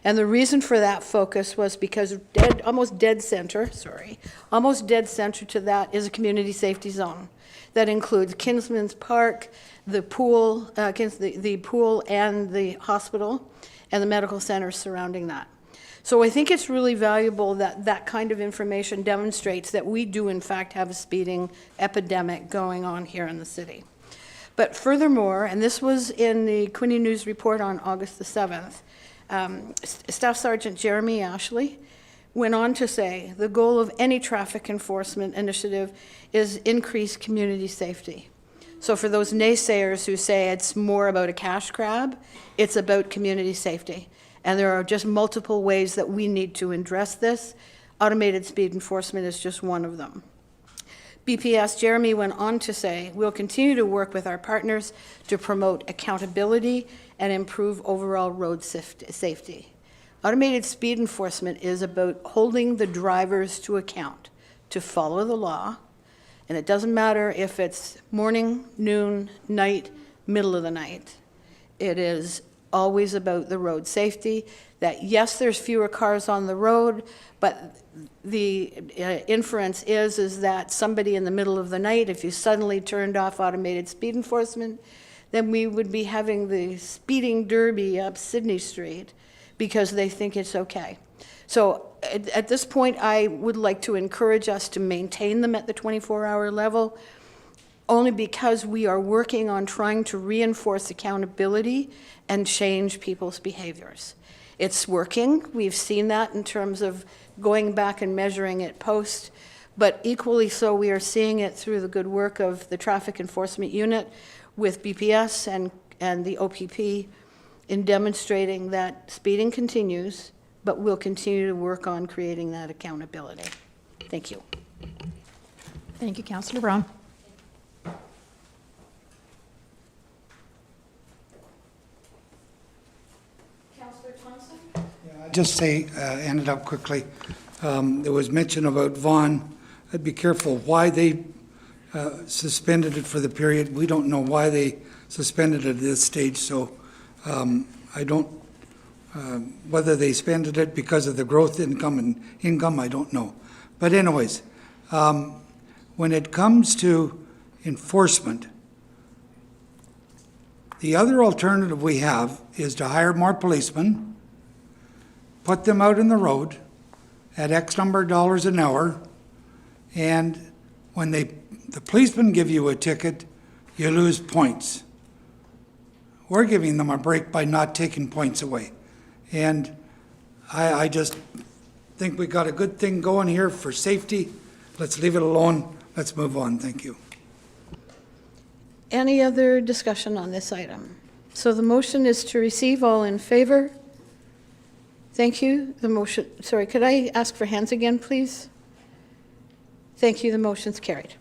And the reason for that focus was because almost dead center to that is a community safety zone that includes Kinsman's Park, the pool, the pool and the hospital, and the medical centers surrounding that. So I think it's really valuable that that kind of information demonstrates that we do in fact have a speeding epidemic going on here in the city. But furthermore, and this was in the Quinte News report on August the 7th, Staff Sergeant Jeremy Ashley went on to say, the goal of any traffic enforcement initiative is increased community safety. So for those naysayers who say it's more about a cash grab, it's about community safety. And there are just multiple ways that we need to address this. Automated speed enforcement is just one of them. BPS Jeremy went on to say, we'll continue to work with our partners to promote accountability and improve overall road safety. Automated speed enforcement is about holding the drivers to account, to follow the law, and it doesn't matter if it's morning, noon, night, middle of the night. It is always about the road safety, that yes, there's fewer cars on the road, but the inference is that somebody in the middle of the night, if you suddenly turned off automated speed enforcement, then we would be having the speeding derby up Sydney Street because they think it's okay. So at this point, I would like to encourage us to maintain them at the 24-hour level, only because we are working on trying to reinforce accountability and change people's behaviors. It's working. We've seen that in terms of going back and measuring it post, but equally so, we are seeing it through the good work of the Traffic Enforcement Unit with BPS and the OPP in demonstrating that speeding continues, but we'll continue to work on creating that accountability. Thank you. Thank you, Councillor Brown. Councillor Thompson? I'd just say, end it up quickly. There was mention about Vaughan. I'd be careful why they suspended it for the period. We don't know why they suspended it at this stage, so I don't, whether they suspended it because of the growth income, I don't know. But anyways, when it comes to enforcement, the other alternative we have is to hire more policemen, put them out in the road at X number of dollars an hour, and when the policemen give you a ticket, you lose points. We're giving them a break by not taking points away. And I just think we got a good thing going here for safety. Let's leave it alone. Let's move on. Thank you. Any other discussion on this item? So the motion is to receive. All in favor? Thank you. The motion, sorry, could I ask for hands again, please? Thank you. The motion's carried.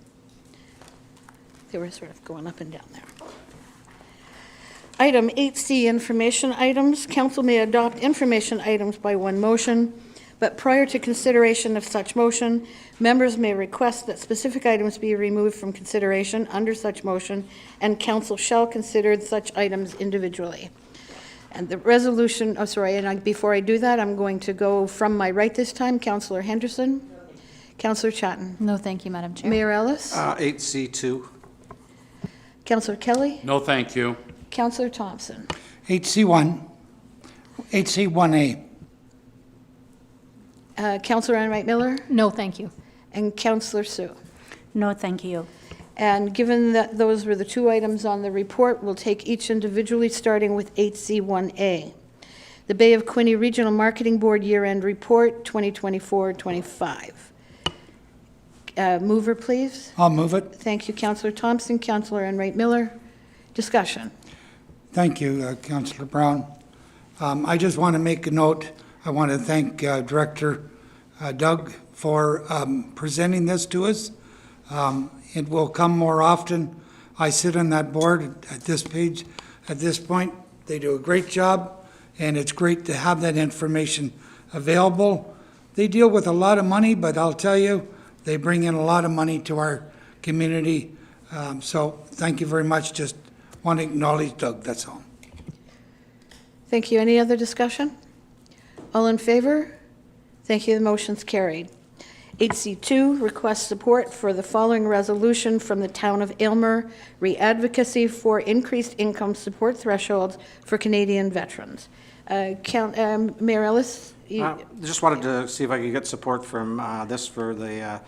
They were sort of going up and down there. Item 8C, information items. Council may adopt information items by one motion, but prior to consideration of such motion, members may request that specific items be removed from consideration under such motion, and council shall consider such items individually. And the resolution, before I do that, I'm going to go from my right this time. Councillor Henderson. Councillor Chatton. No, thank you, Madam Chair. Mayor Ellis. 8C2. Councillor Kelly. No, thank you. Councillor Thompson. HC1, HC1A. Councillor Enright Miller. No, thank you. And Councillor Sue. No, thank you. And given that those were the two items on the report, we'll take each individually, starting with 8C1A. The Bay of Quinte Regional Marketing Board Year-End Report 2024-25. Mover, please. I'll move it. Thank you, Councillor Thompson. Councillor Enright Miller. Discussion. Thank you, Councillor Brown. I just want to make a note. I want to thank Director Doug for presenting this to us. It will come more often. I sit on that board at this point. They do a great job, and it's great to have that information available. They deal with a lot of money, but I'll tell you, they bring in a lot of money to our community. So thank you very much. Just want to acknowledge Doug, that's all. Thank you. Any other discussion? All in favor? Thank you, the motion's carried. 8C2, request support for the following resolution from the Town of Aylmer, re-advocacy for increased income support thresholds for Canadian veterans. Mayor Ellis? Just wanted to see if I could get support from this for the,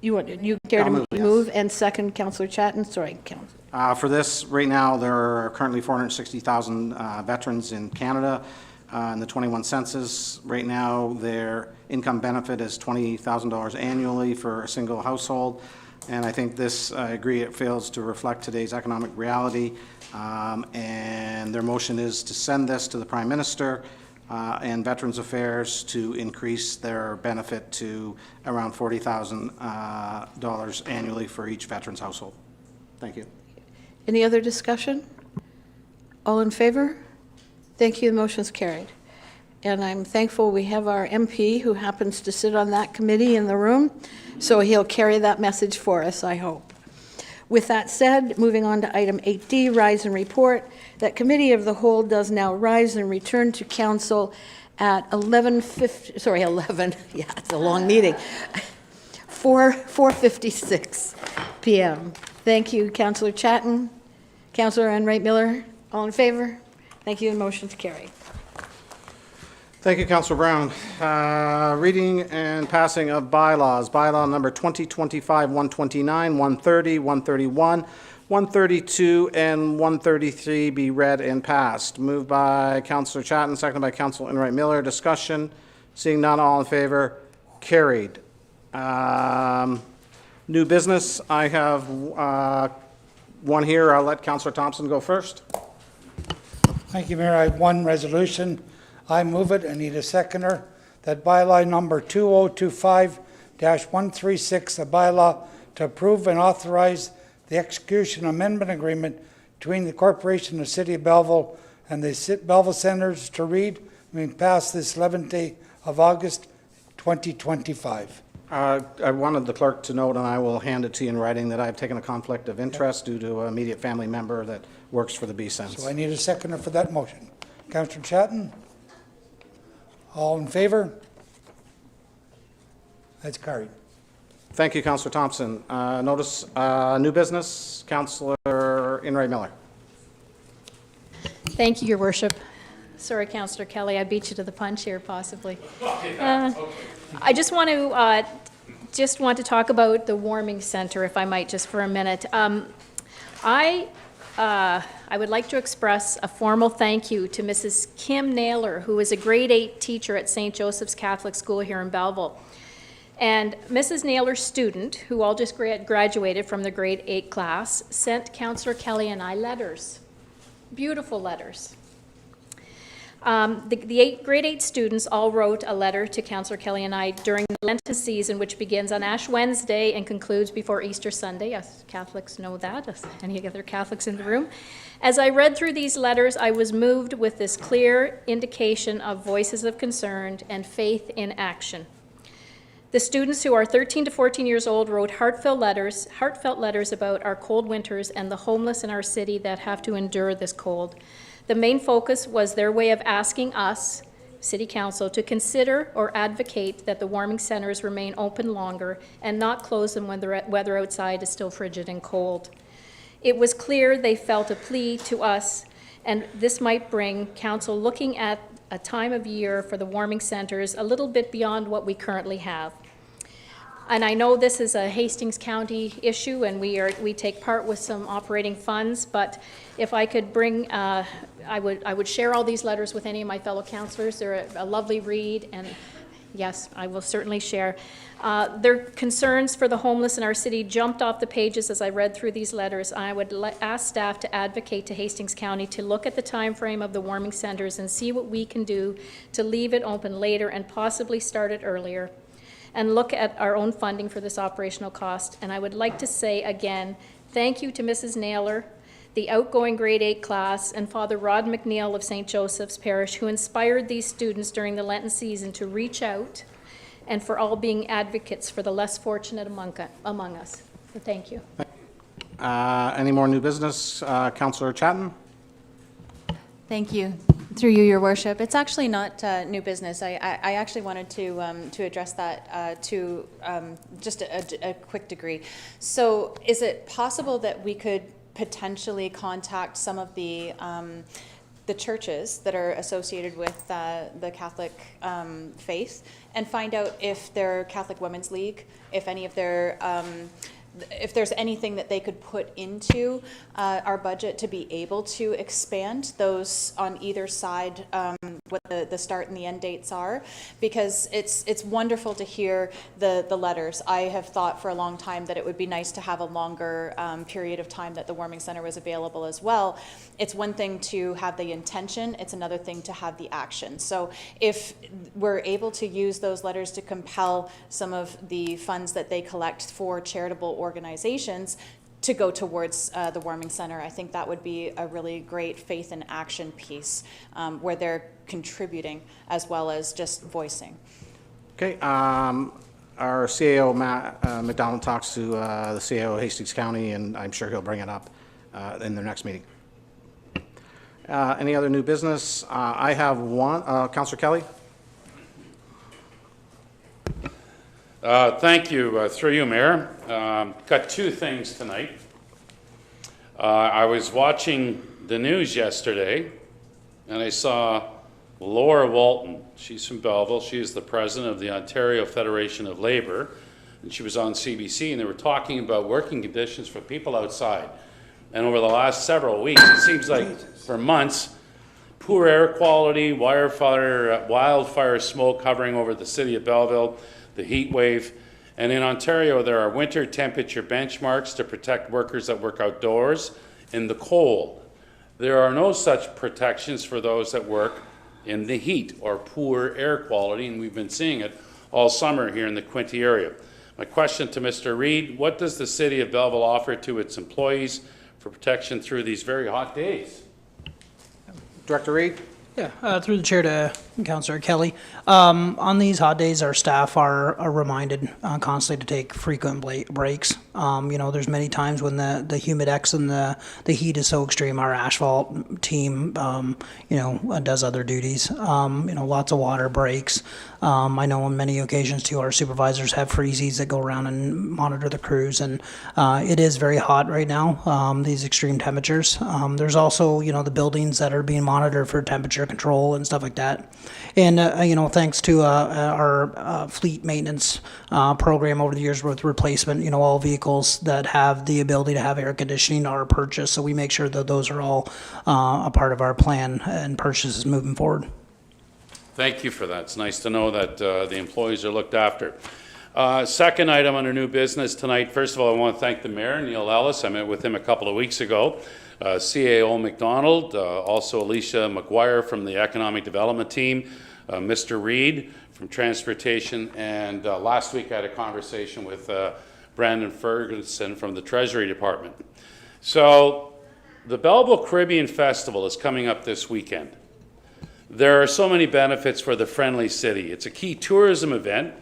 You care I'll to move, yes. move, and second, Councillor Chatton? Sorry, Councillor. for this, right now, there are currently 460,000 veterans in Canada in the 21 census. Right now, their income benefit is $20,000 annually for a single household. And I think this, I agree, it fails to reflect today's economic reality. And their motion is to send this to the Prime Minister and Veterans Affairs to increase their benefit to around $40,000 annually for each veteran's household. Thank you. Any other discussion? All in favor? Thank you, the motion's carried. And I'm thankful we have our MP who happens to sit on that committee in the room, so he'll carry that message for us, I hope. With that said, moving on to item 8D, rise and report, that Committee of the Whole does now rise and return to council at 11, yeah, it's a long meeting, 4:56 p.m. Thank you, Councillor Chatton. Councillor Enright Miller, all in favor? Thank you, the motion's carried. Thank you, Councillor Brown. Reading and passing of bylaws. Bylaw number 2025-129, 130, 131, 132, and 133 be read and passed. Moved by Councillor Chatton, seconded by Councillor Enright Miller. Discussion. Seeing none, all in favor? Carried. New business. I have one here. I'll let Councillor Thompson go first. Thank you, Mayor. I have one resolution. I move it and need a seconder, that bylaw number 2025-136, a bylaw to approve and authorize the execution amendment agreement between the Corporation of the City of Belleville and the Belleville Centers to read and pass this 11th day of August 2025. I wanted the clerk to note, and I will hand it to you in writing, that I have taken a conflict of interest due to an immediate family member that works for the B-Sense. So I need a seconder for that motion. Councillor Chatton? All in favor? That's carried. Thank you, Councillor Thompson. Notice new business, Councillor Enright Miller. Thank you, Your Worship. Sorry, Councillor Kelly, I beat you to the punch here, possibly. I just want to talk about the warming center, if I might, just for a minute. I would like to express a formal thank you to Mrs. Kim Naylor, who is a grade 8 teacher at St. Joseph's Catholic School here in Belleville. And Mrs. Naylor's student, who all just graduated from the grade 8 class, sent Councillor Kelly and I letters, beautiful letters. The grade 8 students all wrote a letter to Councillor Kelly and I during the Lenten season, which begins on Ash Wednesday and concludes before Easter Sunday. Yes, Catholics know that, as any other Catholics in the room. As I read through these letters, I was moved with this clear indication of voices of concern and faith in action. The students, who are 13 to 14 years old, wrote heartfelt letters about our cold winters and the homeless in our city that have to endure this cold. The main focus was their way of asking us, City Council, to consider or advocate that the warming centers remain open longer and not close them when the weather outside is still frigid and cold. It was clear they felt a plea to us, and this might bring Council looking at a time of year for the warming centers a little bit beyond what we currently have. And I know this is a Hastings County issue, and we take part with some operating funds, but if I could bring, I would share all these letters with any of my fellow councillors. They're a lovely read, and yes, I will certainly share. Their concerns for the homeless in our city jumped off the pages as I read through these letters. I would ask staff to advocate to Hastings County to look at the time frame of the warming centers and see what we can do to leave it open later and possibly start it earlier, and look at our own funding for this operational cost. And I would like to say again, thank you to Mrs. Naylor, the outgoing grade 8 class, and Father Rod McNeil of St. Joseph's Parish, who inspired these students during the Lenten season to reach out, and for all being advocates for the less fortunate among us. So thank you. Any more new business? Councillor Chatton? Thank you. Through you, Your Worship. It's actually not new business. I actually wanted to address that to just a quick degree. So is it possible that we could potentially contact some of the churches that are associated with the Catholic faith and find out if their Catholic Women's League, if any of their if there's anything that they could put into our budget to be able to expand those on either side, what the start and the end dates are, because it's wonderful to hear the letters. I have thought for a long time that it would be nice to have a longer period of time that the warming center was available as well. It's one thing to have the intention, it's another thing to have the action. So if we're able to use those letters to compel some of the funds that they collect for charitable organizations to go towards the warming center, I think that would be a really great faith in action piece where they're contributing as well as just voicing. Okay, our CAO, Matt McDonald, talks to the CAO of Hastings County, and I'm sure he'll bring it up in their next meeting. Any other new business? I have one. Councillor Kelly? Thank you. Through you, Mayor. Got two things tonight. I was watching the news yesterday, and I saw Laura Walton. She's from Belleville. She is the president of the Ontario Federation of Labour, and she was on CBC, and they were talking about working conditions for people outside. And over the last several weeks, it seems like for months, poor air quality, wildfire smoke hovering over the city of Belleville, the heat wave. And in Ontario, there are winter temperature benchmarks to protect workers that work outdoors in the cold. There are no such protections for those that work in the heat or poor air quality, and we've been seeing it all summer here in the Quinte area. My question to Mr. Reid, what does the city of Belleville offer to its employees for protection through these very hot days? Director Reid? Yeah, through the chair to Councillor Kelly. On these hot days, our staff are reminded constantly to take frequent breaks. You know, there's many times when the humidex and the heat is so extreme, our asphalt team, you know, does other duties. You know, lots of water breaks. I know on many occasions too, our supervisors have freezies that go around and monitor the crews, and it is very hot right now, these extreme temperatures. There's also, you know, the buildings that are being monitored for temperature control and stuff like that. And, you know, thanks to our fleet maintenance program over the years with replacement, you know, all vehicles that have the ability to have air conditioning are purchased. So we make sure that those are all a part of our plan and purchases moving forward. Thank you for that. It's nice to know that the employees are looked after. Second item under new business tonight, first of all, I want to thank the mayor, Neil Ellis. I met with him a couple of weeks ago. CAO McDonald, also Alicia McGuire from the Economic Development Team, Mr. Reid from Transportation, and last week I had a conversation with Brandon Ferguson from the Treasury Department. So the Belleville Caribbean Festival is coming up this weekend. There are so many benefits for the friendly city. It's a key tourism event.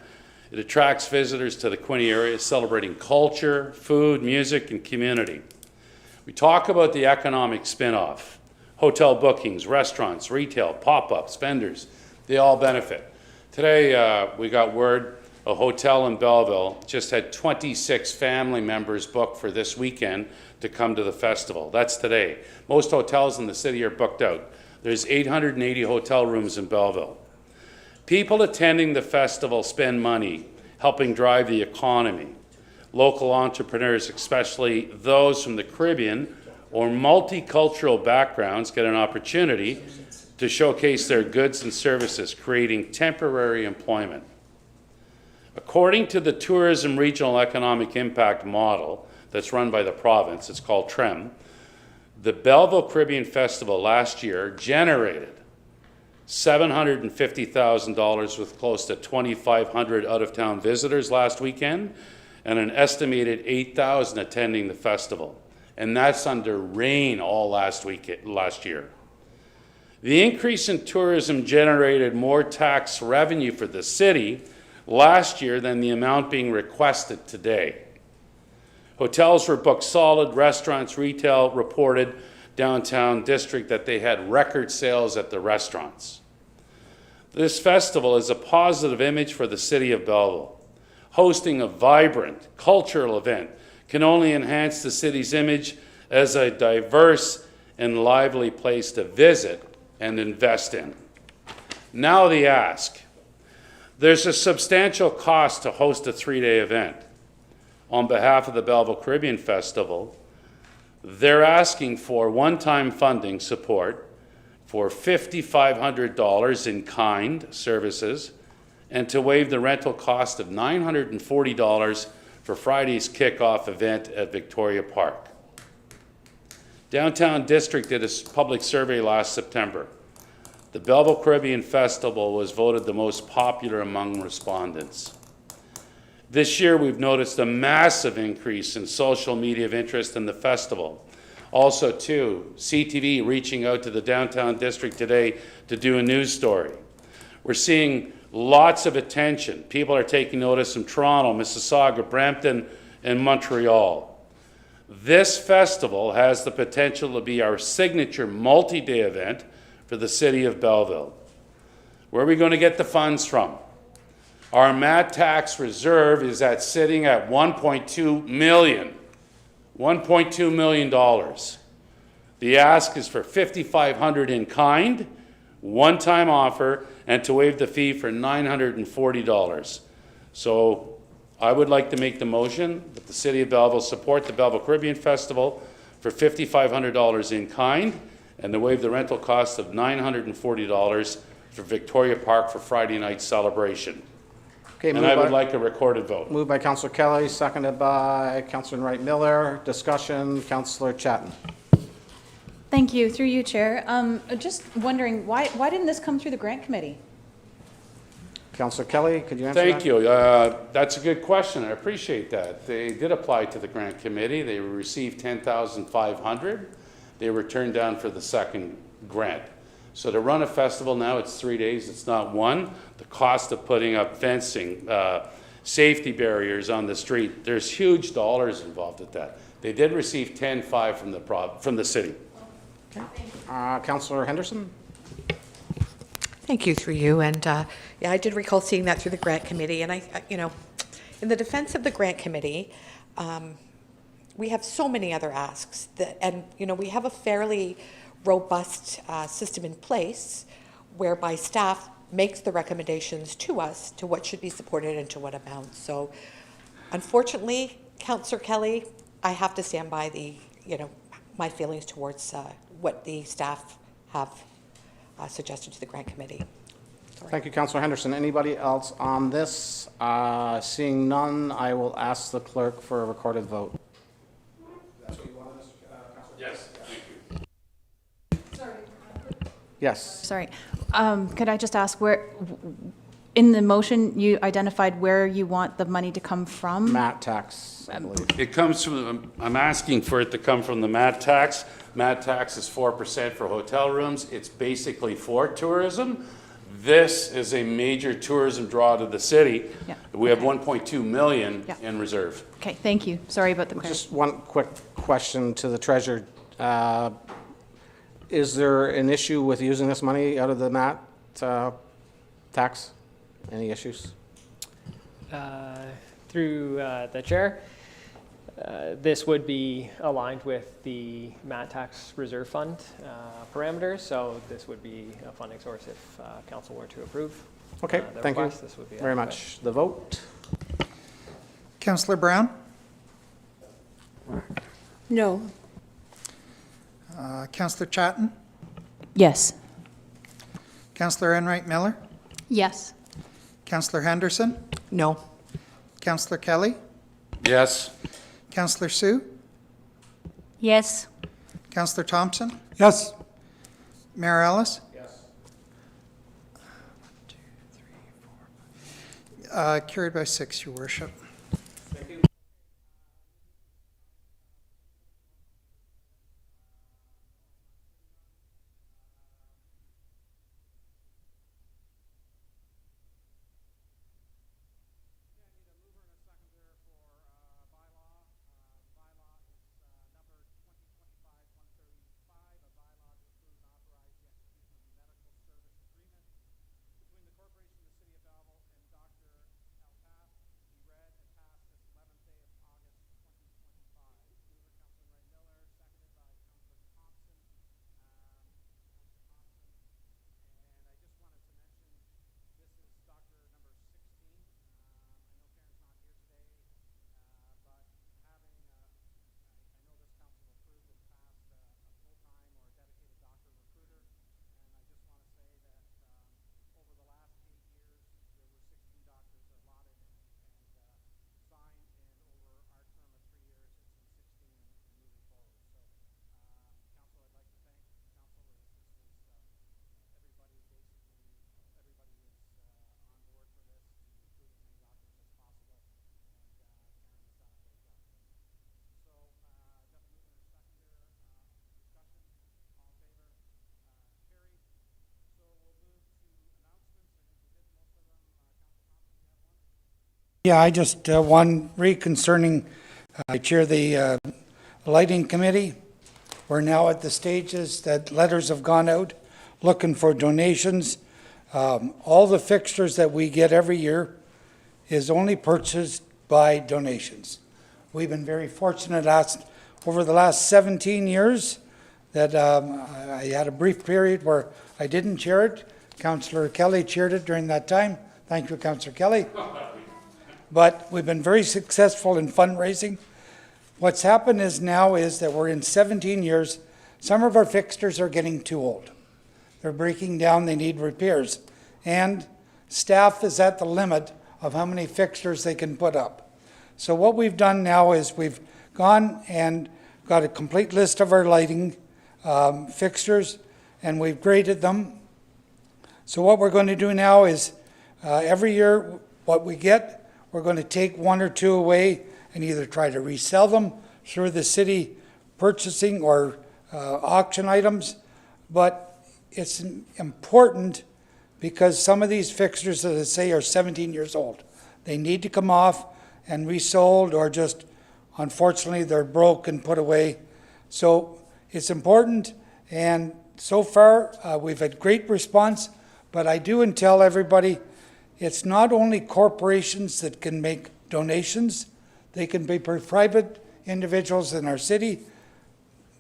It attracts visitors to the Quinte area, celebrating culture, food, music, and community. We talk about the economic spin-off. Hotel bookings, restaurants, retail, pop-ups, vendors, they all benefit. Today, we got word a hotel in Belleville just had 26 family members booked for this weekend to come to the festival. That's today. Most hotels in the city are booked out. There's 880 hotel rooms in Belleville. People attending the festival spend money helping drive the economy. Local entrepreneurs, especially those from the Caribbean or multicultural backgrounds, get an opportunity to showcase their goods and services, creating temporary employment. According to the Tourism Regional Economic Impact Model that's run by the province, it's called TREM, the Belleville Caribbean Festival last year generated $750,000 with close to 2,500 out-of-town visitors last weekend and an estimated 8,000 attending the festival. And that's under rain all last year. The increase in tourism generated more tax revenue for the city last year than the amount being requested today. Hotels were booked solid, restaurants, retail reported downtown district that they had record sales at the restaurants. This festival is a positive image for the city of Belleville. Hosting a vibrant cultural event can only enhance the city's image as a diverse and lively place to visit and invest in. Now the ask. There's a substantial cost to host a 3-day event. On behalf of the Belleville Caribbean Festival, they're asking for one-time funding support for $5,500 in kind services and to waive the rental cost of $940 for Friday's kickoff event at Victoria Park. Downtown District did a public survey last September. The Belleville Caribbean Festival was voted the most popular among respondents. This year, we've noticed a massive increase in social media of interest in the festival. Also, too, CTV reaching out to the Downtown District today to do a news story. We're seeing lots of attention. People are taking notice from Toronto, Mississauga, Brampton, and Montreal. This festival has the potential to be our signature multi-day event for the city of Belleville. Where are we going to get the funds from? Our MAT tax reserve is sitting at $1.2 million. $1.2 million. The ask is for $5,500 in kind, one-time offer, and to waive the fee for $940. So I would like to make the motion that the City of Belleville support the Belleville Caribbean Festival for $5,500 in kind and to waive the rental cost of $940 for Victoria Park for Friday night celebration. Okay, And I would like a recorded vote. Moved by Councillor Kelly, seconded by Councillor Wright Miller. Discussion, Councillor Chatton. Thank you. Through you, Chair. Just wondering, why didn't this come through the grant committee? Councillor Kelly, could you answer that? Thank you. That's a good question. I appreciate that. They did apply to the grant committee. They received $10,500. They were turned down for the second grant. So to run a festival now, it's 3 days, it's not one. The cost of putting up fencing, safety barriers on the street, there's huge dollars involved with that. They did receive $10,500 from the city. Okay. Councillor Henderson? Thank you, through you. And yeah, I did recall seeing that through the grant committee. And in the defense of the grant committee, we have so many other asks and we have a fairly robust system in place whereby staff makes the recommendations to us to what should be supported and to what amount. So unfortunately, Councillor Kelly, I have to stand by my feelings towards what the staff have suggested to the grant committee. Sorry. Thank you, Councillor Henderson. Anybody else on this? Seeing none, I will ask the clerk for a recorded vote. That's what you wanted, Councillor? Yes, thank you. Yes. Sorry. Could I just ask where, in the motion, you identified where you want the money to come from? MAT tax, I believe. It comes from, I'm asking for it to come from the MAT tax. MAT tax is 4% for hotel rooms. It's basically for tourism. This is a major tourism draw to the city. Yeah. We have 1.2 million Yeah. in reserve. Okay, thank you. Sorry about the question. Just one quick question to the treasurer. Is there an issue with using this money out of the MAT tax? Any issues? Through the chair, this would be aligned with the MAT tax reserve fund parameters, so this would be a funding source if council were to approve. Okay, the thank you request. This would be very adequate. much. The vote? Councillor Brown? No. Councillor Chatton? Yes. Councillor Enright Miller? Yes. Councillor Henderson? No. Councillor Kelly? Yes. Councillor Sue? Yes. Councillor Thompson? Yes. Mayor Ellis? Yes. Carried by 6, Your Worship. Yeah, I just, one concerning, I chair the lighting committee. We're now at the stages that letters have gone out looking for donations. All the fixtures that we get every year is only purchased by donations. We've been very fortunate over the last 17 years that I had a brief period where I didn't chair it. Councillor Kelly chaired it during that time. Thank you, Councillor Kelly. But we've been very successful in fundraising. What's happened is that we're in 17 years, some of our fixtures are getting too old. They're breaking down, they need repairs. And staff is at the limit of how many fixtures they can put up. So what we've done now is we've gone and got a complete list of our lighting fixtures, and we've graded them. So what we're going to do now is every year what we get, we're going to take one or two away and either try to resell them through the city purchasing or auction items. But it's important because some of these fixtures, as I say, are 17 years old. They need to come off and resold, or just, unfortunately, they're broke and put away. So it's important, and so far we've had great response, but I do and tell everybody, it's not only corporations that can make donations, they can be private individuals in our city.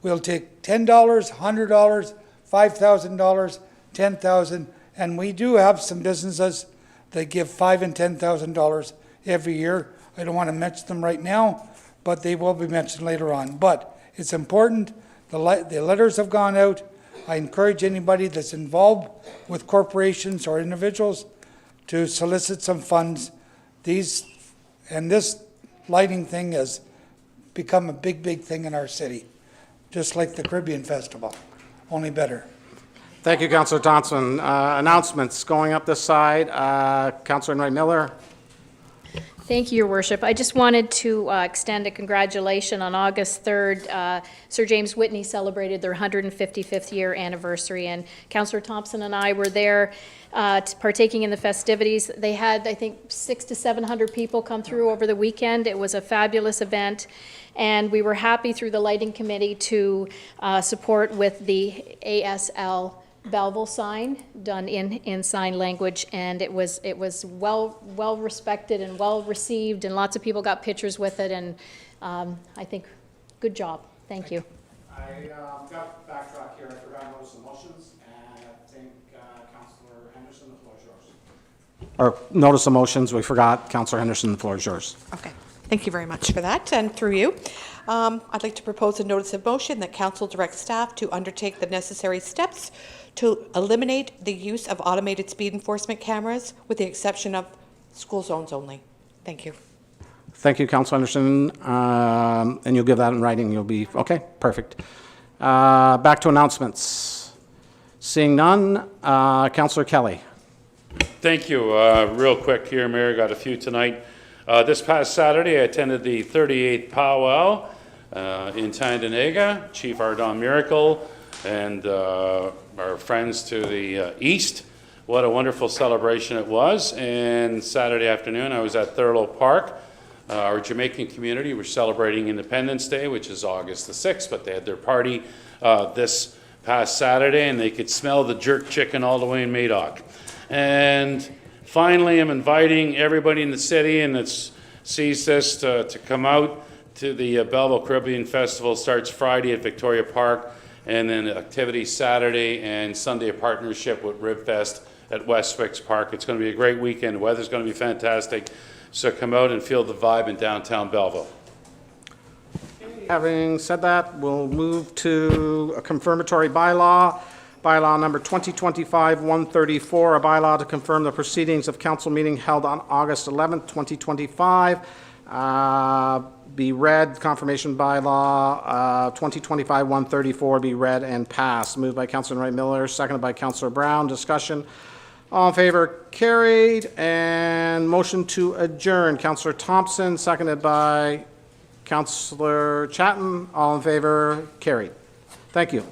We'll take $10, $100, $5,000, $10,000, and we do have some businesses that give $5,000 and $10,000 every year. I don't want to mention them right now, but they will be mentioned later on. But it's important. The letters have gone out. I encourage anybody that's involved with corporations or individuals to solicit some funds. This lighting thing has become a big, big thing in our city, just like the Caribbean Festival, only better. Thank you, Councillor Thompson. Announcements going up this side. Councillor Enright Miller. Thank you, Your Worship. I just wanted to extend a congratulation. On August 3rd, Sir James Whitney celebrated their 155th year anniversary, and Councillor Thompson and I were there partaking in the festivities. They had, I think, 600 to 700 people come through over the weekend. It was a fabulous event, and we were happy through the lighting committee to support with the ASL Belleville sign done in sign language, and it was well respected and well received, and lots of people got pictures with it, and I think good job. Thank you. I got to backtrack here. I forgot notice of motions, and I think Councillor Henderson, the floor is yours. Or notice of motions, we forgot. Councillor Henderson, the floor is yours. Okay, thank you very much for that, and through you. I'd like to propose a notice of motion that council directs staff to undertake the necessary steps to eliminate the use of automated speed enforcement cameras with the exception of school zones only. Thank you. Thank you, Councillor Anderson. And you'll give that in writing. You'll be, okay, perfect. Back to announcements. Seeing none, Councillor Kelly. Thank you. Real quick here, Mayor, got a few tonight. This past Saturday, I attended the 38th powwow in Tyendinaga. Chief Ardon Miracle and our friends to the east. What a wonderful celebration it was. And Saturday afternoon, I was at Thurlow Park. Our Jamaican community was celebrating Independence Day, which is August the 6th, but they had their party this past Saturday, and they could smell the jerk chicken all the way in Madoc. And finally, I'm inviting everybody in the city and that sees this to come out to the Belleville Caribbean Festival. Starts Friday at Victoria Park, and then activities Saturday and Sunday, a partnership with Ribfest at Westwick's Park. It's going to be a great weekend. The weather's going to be fantastic. So come out and feel the vibe in downtown Belleville. Having said that, we'll move to a confirmatory bylaw. Bylaw number 2025-134, a bylaw to confirm the proceedings of council meeting held on August 11th, 2025. Be read, confirmation bylaw 2025-134 be read and passed. Moved by Councillor Enright Miller, seconded by Councillor Brown. Discussion. All in favor, carried. And motion to adjourn. Councillor Thompson, seconded by Councillor Chatton. All in favor, carried. Thank you.